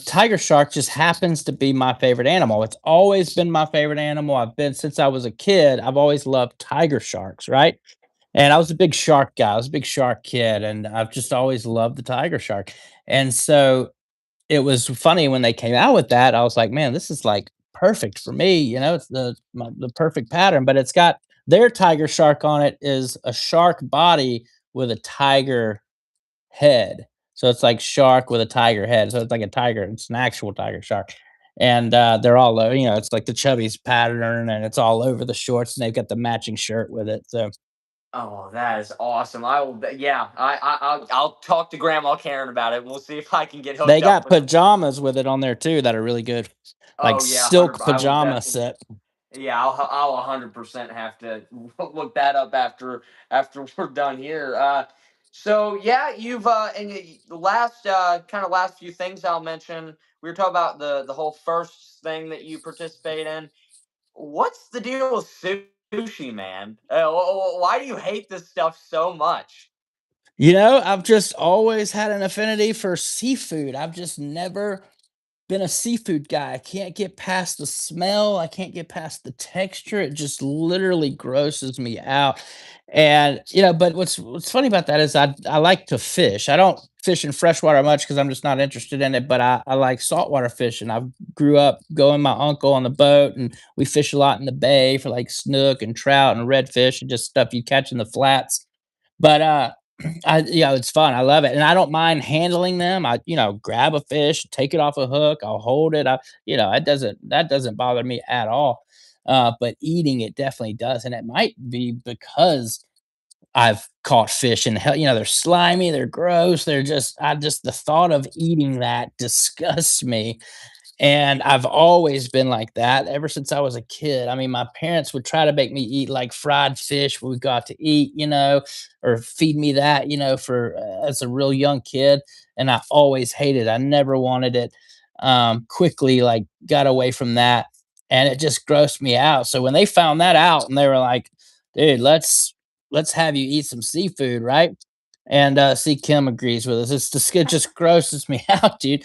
Tiger shark just happens to be my favorite animal. It's always been my favorite animal. I've been since I was a kid. I've always loved tiger sharks, right? And I was a big shark guy. I was a big shark kid, and I've just always loved the tiger shark. And so it was funny when they came out with that. I was like, "Man, this is, like, perfect for me," it's the perfect pattern, but it's got their tiger shark on it is a shark body with a tiger head. So it's like shark with a tiger head. So it's like a tiger. It's an actual tiger shark. And, they're all o it's like the Chubby's pattern, and it's all over the shorts, and they've got the matching shirt with it, so Oh, that is awesome. I will. Yeah, I'll talk to Grandma Karen about it. We'll see if I can get they hooked up got with. pajamas with it on there too that are really good, like Oh yeah, silk 100. I will pajama definitely. set. Yeah, I'll 100% have to look that up after we're done here. So yeah, you've the last kind of last few things I'll mention. We were talking about the whole first thing that you participate in. What's the deal with sushi, man? Why do you hate this stuff so much? I've just always had an affinity for seafood. I've just never been a seafood guy. I can't get past the smell. I can't get past the texture. It just literally grosses me out. And but what's funny about that is I like to fish. I don't fish in freshwater much because I'm just not interested in it. But I like saltwater fishing. I grew up going with my uncle on the boat, and we fish a lot in the bay for like snook and trout and redfish and just stuff you catch in the flats. But it's fun. I love it, and I don't mind handling them. Grab a fish, take it off a hook, I'll hold it. That doesn't bother me at all. But eating it definitely does, and it might be because I've caught fish and hell, they're slimy, they're gross, they're just the thought of eating that disgusts me. And I've always been like that ever since I was a kid. I mean, my parents would try to make me eat like fried fish when we got to eat, or feed me that, for as a real young kid. And I always hated it. I never wanted it. Quickly, like, got away from that, and it just grossed me out. So when they found that out, and they were like, "Dude, let's have you eat some seafood, right?" And see, Kim agrees with us. It just grosses me out, dude.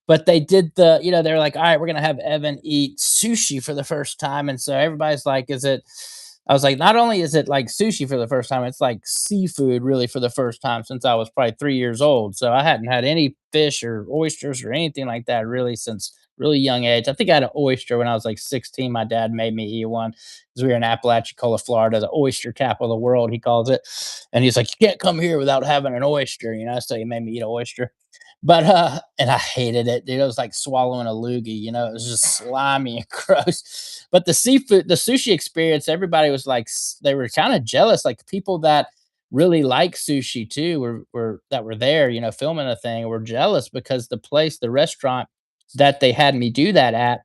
But they did they were like, all right, we're gonna have Evan eat sushi for the first time. And so everybody's like, is it I was like, not only is it like sushi for the first time, it's like seafood really for the first time since I was probably 3 years old. So I hadn't had any fish or oysters or anything like that really since really young age. I think I had an oyster when I was like 16. My dad made me eat one because we were in Apalachicola, Florida, the oyster capital of the world, he calls it. And he's like, you can't come here without having an oyster, so he made me eat an oyster. But and I hated it, dude. It was like swallowing a loogie, it was just slimy and gross. But the sushi experience, everybody was like, they were kind of jealous. Like people that really like sushi too were that were there, filming a thing, were jealous because the restaurant that they had me do that at,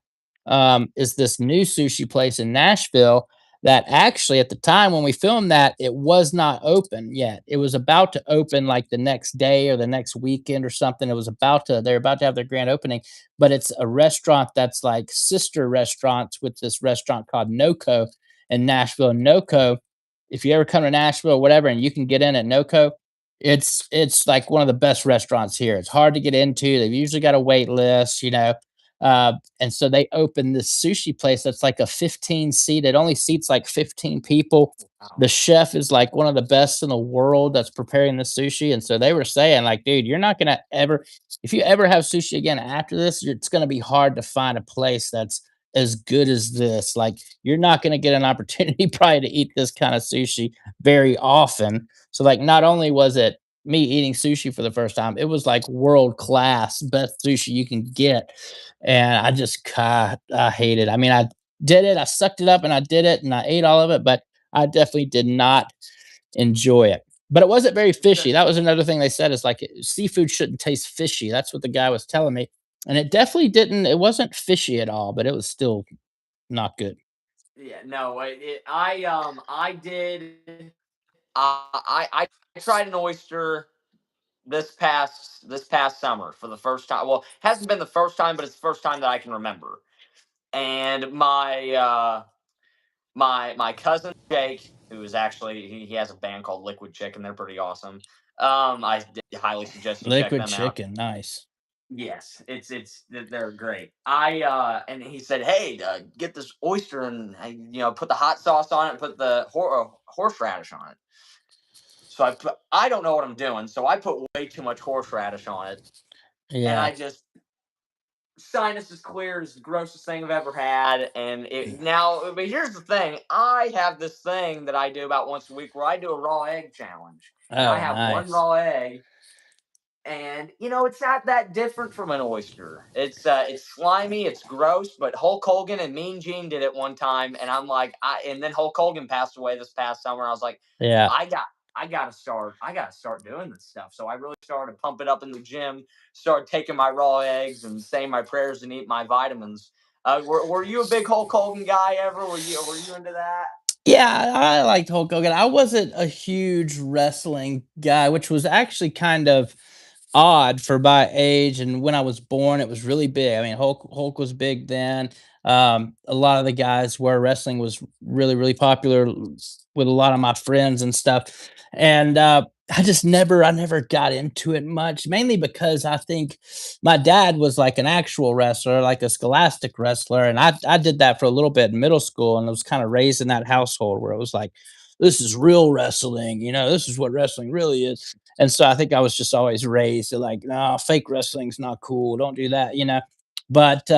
is this new sushi place in Nashville that actually at the time when we filmed that, it was not open yet. It was about to open like the next day or the next weekend or something. They're about to have their grand opening, but it's a restaurant that's like sister restaurants with this restaurant called NoCo in Nashville. NoCo, if you ever come to Nashville or whatever and you can get in at NoCo, it's like one of the best restaurants here. It's hard to get into. They've usually got a wait list. And so they opened this sushi place that's like a 15 seat. It only seats like 15 people. Wow. The chef is like one of the best in the world that's preparing the sushi. And so they were saying, like, dude, you're not gonna ever, if you ever have sushi again after this, it's gonna be hard to find a place that's as good as this. Like, you're not gonna get an opportunity probably to eat this kind of sushi very often. So, like, not only was it me eating sushi for the first time, it was like world class, best sushi you can get. And God, I hate it. I mean, I did it, I sucked it up and I did it and I ate all of it, but I definitely did not enjoy it. But it wasn't very Okay. fishy. That was another thing they said is like seafood shouldn't taste fishy. That's what the guy was telling me. And it definitely didn't. It wasn't fishy at all, but it was still not good. Yeah, no, I did. I tried an oyster this past summer for the first time. Well, it hasn't been the first time, but it's the first time that I can remember. And my cousin Jake, who is actually he has a band called Liquid Chicken. They're pretty awesome. Highly suggest you check Liquid them out. chicken, nice. Yes, they're great. And he said, "Hey, get this oyster and put the hot sauce on it, put the horseradish on it." So I don't know what I'm doing, so I put way too much horseradish on it, and Yeah. I just sinus is clear is the grossest thing I've ever had. And it now, but here's the thing: I have this thing that I do about once a week where I do a raw egg challenge, and I Oh, have one nice. raw egg. And it's not that different from an oyster. It's slimy, it's gross, but Hulk Hogan and Mean Gene did it one time, and and then Hulk Hogan passed away this past summer. I was like, Yeah. I got I gotta start doing this stuff. So I really started to pump it up in the gym, started taking my raw eggs and saying my prayers and eat my vitamins. Were you a big Hulk Hogan guy ever? Were you into that? Yeah, I liked Hulk Hogan. I wasn't a huge wrestling guy, which was actually kind of odd for my age. And when I was born, it was really big. I mean, Hulk was big then. A lot of the guys where wrestling was really, really popular with a lot of my friends and stuff. And I never got into it much, mainly because I think my dad was like an actual wrestler, like a scholastic wrestler, and I did that for a little bit in middle school, and I was kind of raised in that household where it was like, this is real wrestling, this is what wrestling really is. And so I think I was just always raised to like, no, fake wrestling's not cool, don't do that. But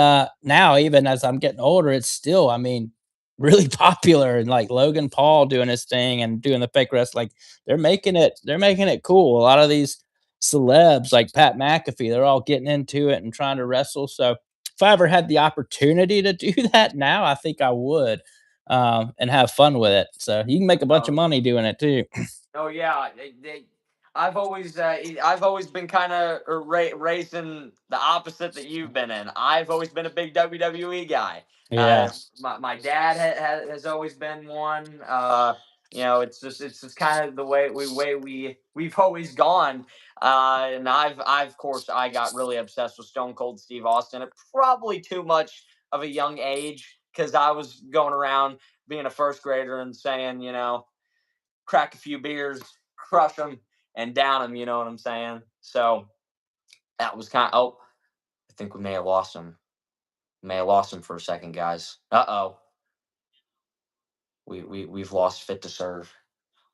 now, even as I'm getting older, it's still, I mean, really popular, and like Logan Paul doing his thing and doing the fake wrestling, like they're making it cool. A lot of these celebs like Pat McAfee, they're all getting into it and trying to wrestle. So if I ever had the opportunity to do that now, I think I would, and have fun with it. So you can make a bunch of Oh, money doing it too. Oh yeah, I've always been kind of raised in the opposite that you've been in. I've always been a big WWE guy. Yeah. My dad has always been one. It's just kind of the way we've always gone. And of course I got really obsessed with Stone Cold Steve Austin at probably too much of a young age because I was going around being a first grader and saying, crack a few beers, crush them, and down them. You know what I'm saying? So that was kind of. Oh, I think we may have lost him. May have lost him for a second, guys. Uh-oh, we've lost Fit to Serve.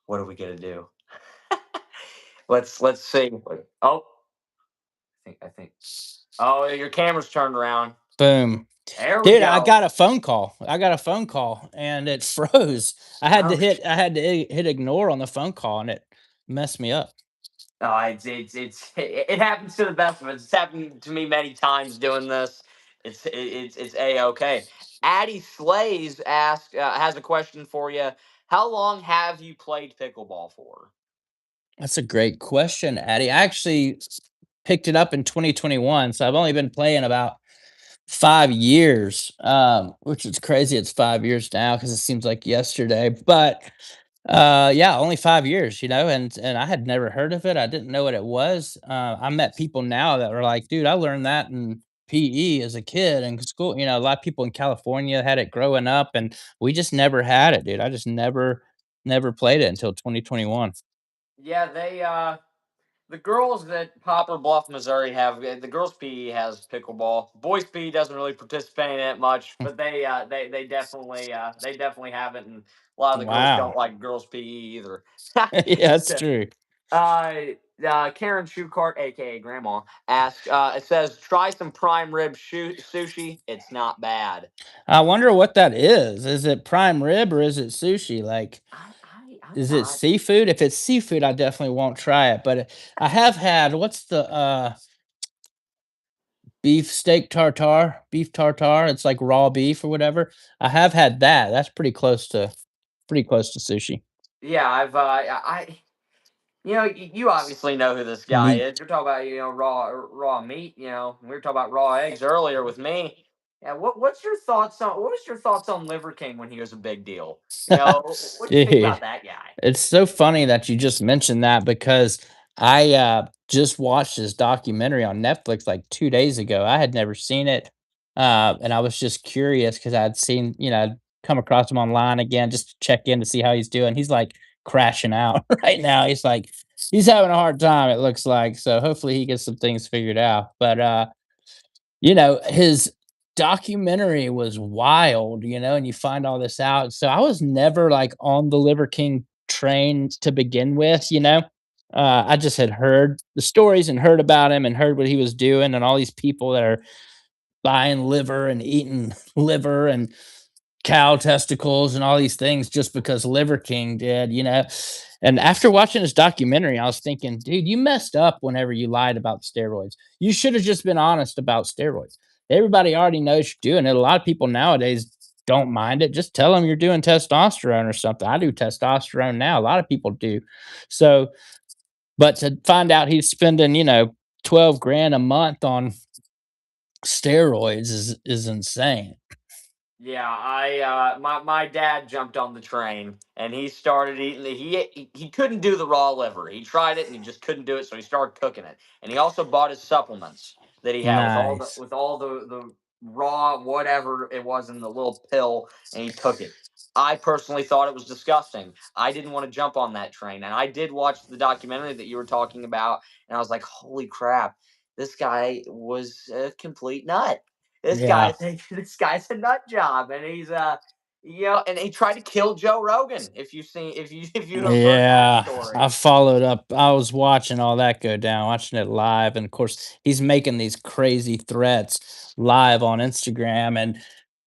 What are we gonna do? Let's see. Oh, I think. Oh, your camera's turned around. Boom. There we Dude, I go. got a phone call. I got a phone call and it froze. I had to Oh, hit I had to hit ignore on the phone call and it messed me up. no, it happens to the best of us. It's happened to me many times doing this. It's a okay. Addie Slays has a question for you. How long have you played pickleball for? That's a great question, Addie. I actually picked it up in 2021, so I've only been playing about 5 years, which is crazy. It's 5 years now because it seems like yesterday, but, yeah, only 5 years, and I had never heard of it. I didn't know what it was. I met people now that were like, "Dude, I learned that in PE as a kid in school." A lot of people in California had it growing up, and we just never had it, dude. I just never played it until 2021. Yeah, the girls at Poplar Bluff, Missouri have the girls PE has pickleball. Boys PE doesn't really participate in it much, but they definitely have it, and a lot of the girls don't Wow. like girls PE either. Yeah, that's So, true. Karen Schuchardt, aka Grandma, asks. It says, "Try some prime rib sushi. It's not bad." I wonder what that is. Is it prime rib or is it sushi? Like, I'm is it not. seafood? If it's seafood, I definitely won't try it. But I have had what's the beef tartare. It's like raw beef or whatever. I have had that. That's pretty close to sushi. Yeah, you obviously know who this guy Meat. is. You're talking about, raw meat. We were talking about raw eggs earlier with me. Yeah, what was your thoughts on Liver King when he was a big deal? What do you think Dude, about that guy? it's so funny that you just mentioned that because I just watched this documentary on Netflix like 2 days ago. I had never seen it, and I was just curious because 'cause I'd seen, I'd come across him online again just to check in to see how he's doing. He's, like, crashing out right now. He's having a hard time, it looks like, so hopefully he gets some things figured out, but, his documentary was wild, and you find all this out. So I was never like on the Liver King train to begin with, I just had heard the stories and heard about him and heard what he was doing and all these people that are buying liver and eating liver and cow testicles and all these things just because Liver King did. And after watching this documentary, I was thinking, dude, you messed up whenever you lied about steroids. You should have just been honest about steroids. Everybody already knows you're doing it. A lot of people nowadays don't mind it. Just tell them you're doing testosterone or something. I do testosterone now. A lot of people do. So, but to find out he's spending, 12 grand a month on steroids is insane. Yeah, my dad jumped on the train and he started eating he couldn't do the raw liver. He tried it and he just couldn't do it, so he started cooking it. And he also bought his supplements that he had Nice. with all the raw whatever it was in the little pill, and he took it. I personally thought it was disgusting. I didn't want to jump on that train. And I did watch the documentary that you were talking about, and I was like, "Holy crap. This guy was a complete nut." This Yeah. guy's this guy's a nut job, and and he tried to kill Joe Rogan. If you have heard that Yeah, I story. followed up. I was watching all that go down, watching it live, and of course, he's making these crazy threats live on Instagram, and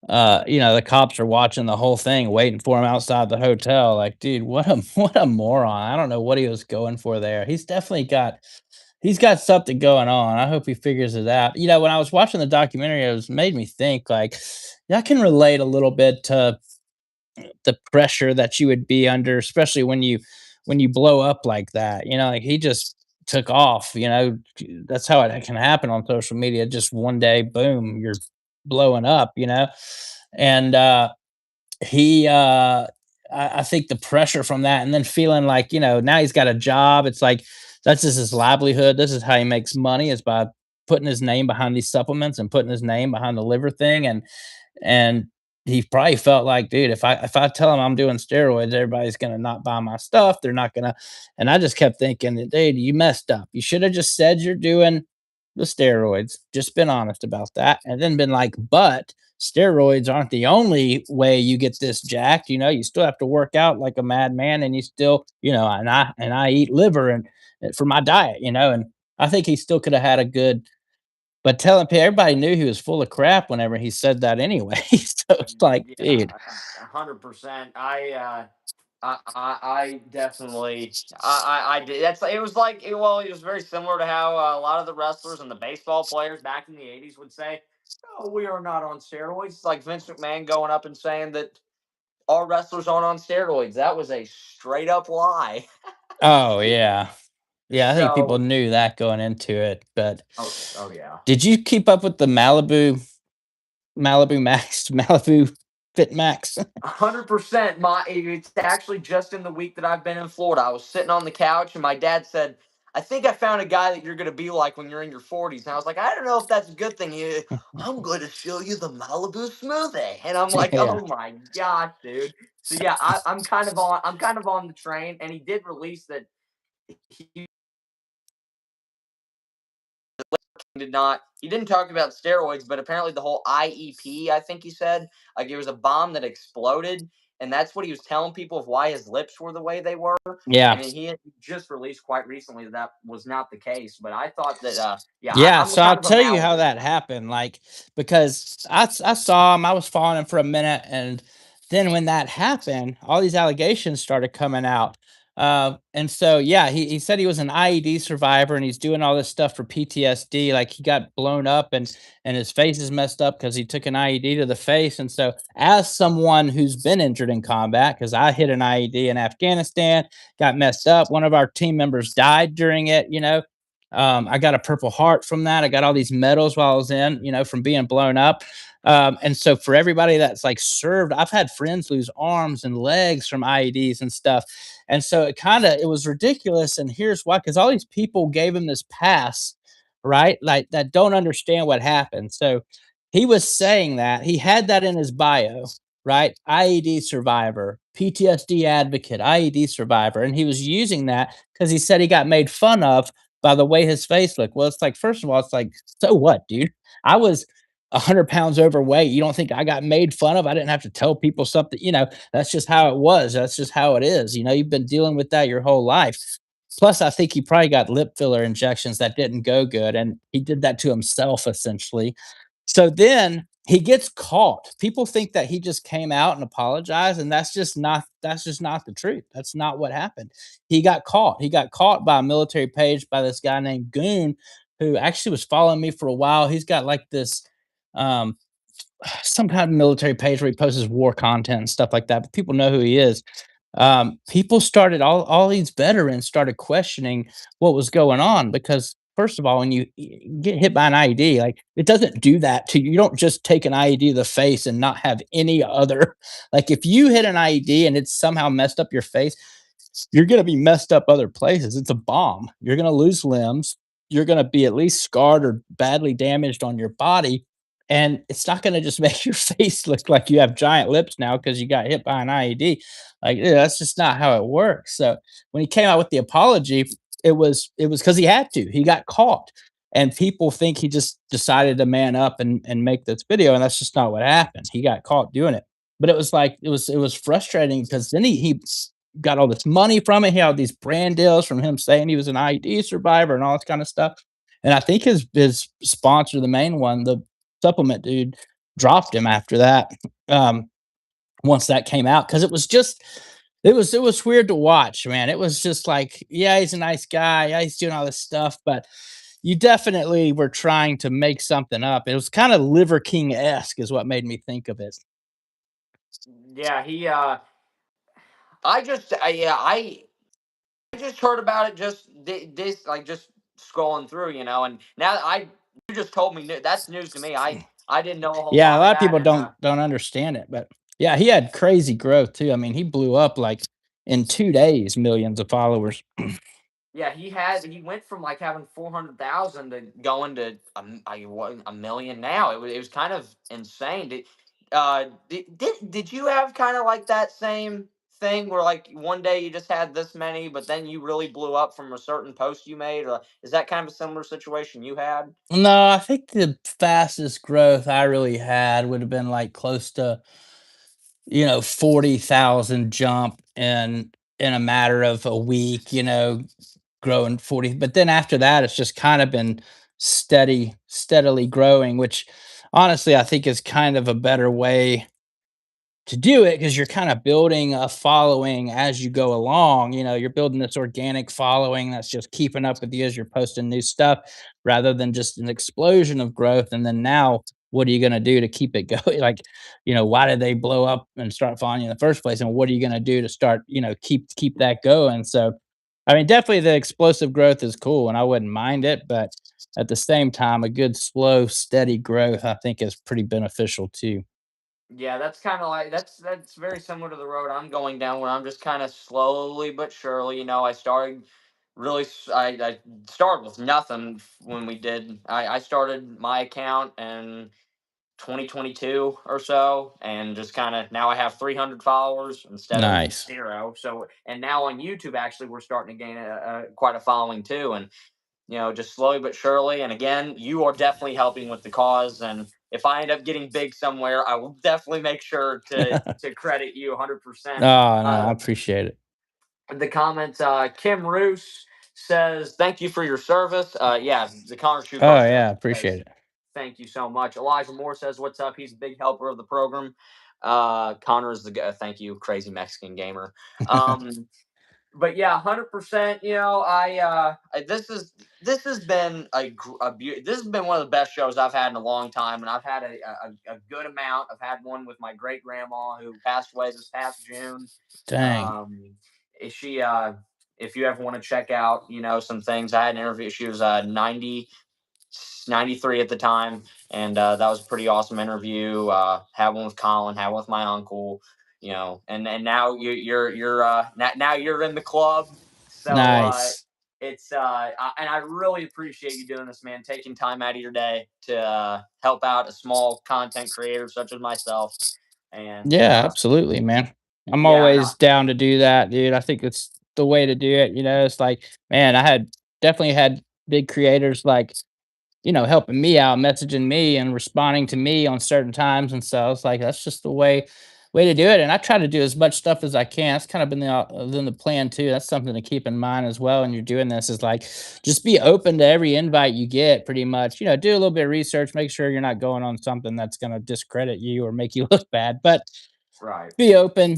the cops are watching the whole thing, waiting for him outside the hotel. Like, dude, what a what a moron! I don't know what he was going for there. He's got something going on. I hope he figures it out. When I was watching the documentary, it was made me think like, yeah, I can relate a little bit to the pressure that you would be under, especially when you blow up like that. Like he just took off. That's how it can happen on social media. Just one day, boom, you're blowing up. And he I think the pressure from that and then feeling like, now he's got a job. It's like that's just his livelihood. This is how he makes money is by putting his name behind these supplements and putting his name behind the liver thing. And he probably felt like, dude, if I tell him I'm doing steroids, everybody's gonna not buy my stuff. They're not gonna. And I just kept thinking, dude, you messed up. You should have just said you're doing the steroids. Just been honest about that, and then been like, but steroids aren't the only way you get this jacked. You still have to work out like a madman, and you still, and I eat liver and for my diet. And I think he still could have had a good but telling everybody knew he was full of crap whenever he said that anyway. So it's like, Yeah, dude. 100%. I definitely I did. It was like well, it was very similar to how a lot of the wrestlers and the baseball players back in the '80s would say, "Oh, we are not on steroids." It's like Vince McMahon going up and saying that all wrestlers aren't on steroids. That was a straight up lie. Oh yeah. Yeah, I think people So, knew that going into it. But oh yeah. did you keep up with the Malibu Max, Malibu Fit Max? 100%. It's actually just in the week that I've been in Florida. I was sitting on the couch and my dad said, "I think I found a guy that you're going to be like when you're in your 40s." And I was like, "I don't know if that's a good thing." "I'm going to show you the Malibu smoothie." And I'm like, Yeah. "Oh my gosh, dude." So yeah, I'm kind of on the train, and he did release that he he didn't talk about steroids, but apparently the whole IEP, I think he said, like it was a bomb that exploded, and that's what he was telling people of why his lips were the way they were. Yeah. And then he had just released quite recently that that was not the case. But I thought that yeah, Yeah, I'm so I'll kind of a tell you how Malibu that guy. happened, like, because I saw him, I was following him for a minute, and then when that happened, all these allegations started coming out And so, yeah, he said he was an IED survivor and he's doing all this stuff for PTSD. Like he got blown up and his face is messed up because he took an IED to the face. And so, as someone who's been injured in combat, because I hit an IED in Afghanistan, got messed up. One of our team members died during it. I got a Purple Heart from that. I got all these medals while I was in, from being blown up. And so for everybody that's like served, I've had friends lose arms and legs from IEDs and stuff. And so it was ridiculous. And here's why, because all these people gave him this pass, right? Like that don't understand what happened. So he was saying that he had that in his bio, right? IED survivor, PTSD advocate, IED survivor. And he was using that because he said he got made fun of by the way his face looked. Well, it's like, first of all, it's like, so what, dude? I was 100 pounds overweight. You don't think I got made fun of? I didn't have to tell people something. That's just how it was. That's just how it is. You've been dealing with that your whole life. Plus, I think he probably got lip filler injections that didn't go good. And he did that to himself, essentially. So then he gets caught. People think that he just came out and apologized, and that's just not the truth. That's not what happened. He got caught. He got caught by a military page by this guy named Goon, who actually was following me for a while. He's got like this um some kind of military page where he posts his war content and stuff like that, but people know who he is. People started all these veterans started questioning what was going on because first of all, when you get hit by an IED, like it doesn't do that to you. You don't just take an IED to the face and not have any other. Like if you hit an IED and it's somehow messed up your face, you're going to be messed up other places. It's a bomb. You're going to lose limbs. You're going to be at least scarred or badly damaged on your body. And it's not going to just make your face look like you have giant lips now because you got hit by an IED. Like that's just not how it works. So when he came out with the apology, it was because he had to. He got caught, and people think he just decided to man up and make this video, and that's just not what happened. He got caught doing it. But it was like it was frustrating because then he got all this money from it. He had these brand deals from him saying he was an IED survivor and all this kind of stuff. And I think his sponsor, the main one, the supplement dude, dropped him after that. Um, Once that came out, because it was weird to watch, man. It was just like, yeah, he's a nice guy, yeah, he's doing all this stuff, but you definitely were trying to make something up. It was kind of Liver King esque, is what made me think of it. Yeah, yeah, I just heard about it just this like just scrolling through, and now you just told me that's news to me. I didn't know a whole Yeah, a lot of lot of that, people and don't understand it, but yeah, he had crazy growth too. I mean, he blew up like in 2 days, millions of followers. yeah, he went from like having 400,000 to going to a million now. It was kind of insane. Did you have kind of like that same thing where like one day you just had this many, but then you really blew up from a certain post you made, or is that kind of a similar situation you had? No, I think the fastest growth I really had would have been like close to 40,000 jump in a matter of a week, growing 40. But then after that, it's just kind of been steadily growing, which honestly I think is kind of a better way to do it because you're kind of building a following as you go along. You're building this organic following that's just keeping up with you as you're posting new stuff rather than just an explosion of growth. And then now, what are you going to do to keep it going? Like, why did they blow up and start following you in the first place? And what are you going to do to start, keep that going? So, I mean, definitely the explosive growth is cool and I wouldn't mind it. But at the same time, a good, slow, steady growth, I think, is pretty beneficial too. Yeah, that's kind of like that's very similar to the road I'm going down, where I'm just kind of slowly but surely. I started I started with nothing when we did. I started my account in 2022 or so, and just kind of now I have 300 followers instead of Nice. zero. So, and now on YouTube, actually, we're starting to gain quite a following too, and just slowly but surely. And again, you are definitely helping with the cause. And if I end up getting big somewhere, I will definitely make sure to credit you 100%. Oh, no, I Uh, appreciate it. the comments, Kim Roos says, "Thank you for your service." Yeah, the Connor Oh, Schuchardt Show yeah, appreciate says, it. "Thank you so much." Elijah Moore says, "What's up?" He's a big helper of the program. Connor is the guy. Thank you, crazy Mexican gamer. Um, but yeah, 100%. This has been this has been one of the best shows I've had in a long time, and I've had a good amount. I've had one with my great grandma who passed away this past June. Dang. Um, is she if you ever want to check out, some things, I had an interview. She was 93 at the time, and that was a pretty awesome interview. Had one with Colin, had one with my uncle, and now now you're in the club, so Nice. and I really appreciate you doing this, man. Taking time out of your day to help out a small content creator such as myself, and Yeah, absolutely, man. I'm yeah, always down to do that, dude. I think it's the way to do it. It's like, man, I had definitely had big creators like, helping me out, messaging me and responding to me on certain times. And so it's like that's just the way to do it. And I try to do as much stuff as I can. That's kind of been the plan too. That's something to keep in mind as well. And you're doing this is like just be open to every invite you get, pretty much. Do a little bit of research, make sure you're not going on something that's gonna discredit you or make you look bad. But right. be open,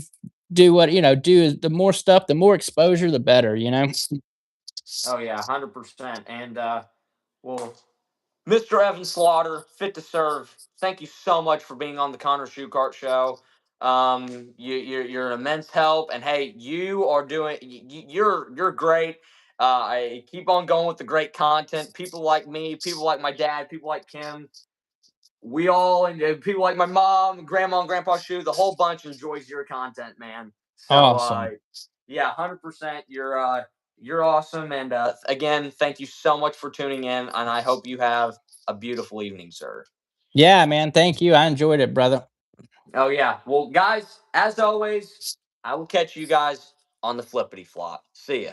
do what do the more stuff, the more exposure, the better. Oh yeah, 100%. And well, Mr. Evan Slaughter, Fit2serve, thank you so much for being on the Connor Schuchardt Show. You're an immense help, and hey, you are doing. You're great. I keep on going with the great content. People like me, people like my dad, people like Kim. We all and people like my mom, grandma, and grandpa Shu. The whole bunch enjoys your content, man. So Awesome. yeah, 100%. You're awesome, and again, thank you so much for tuning in, and I hope you have a beautiful evening, sir. Yeah, man. Thank you. I enjoyed it, brother. Oh yeah. Well, guys, as always, I will catch you guys on the flippity flop. See ya.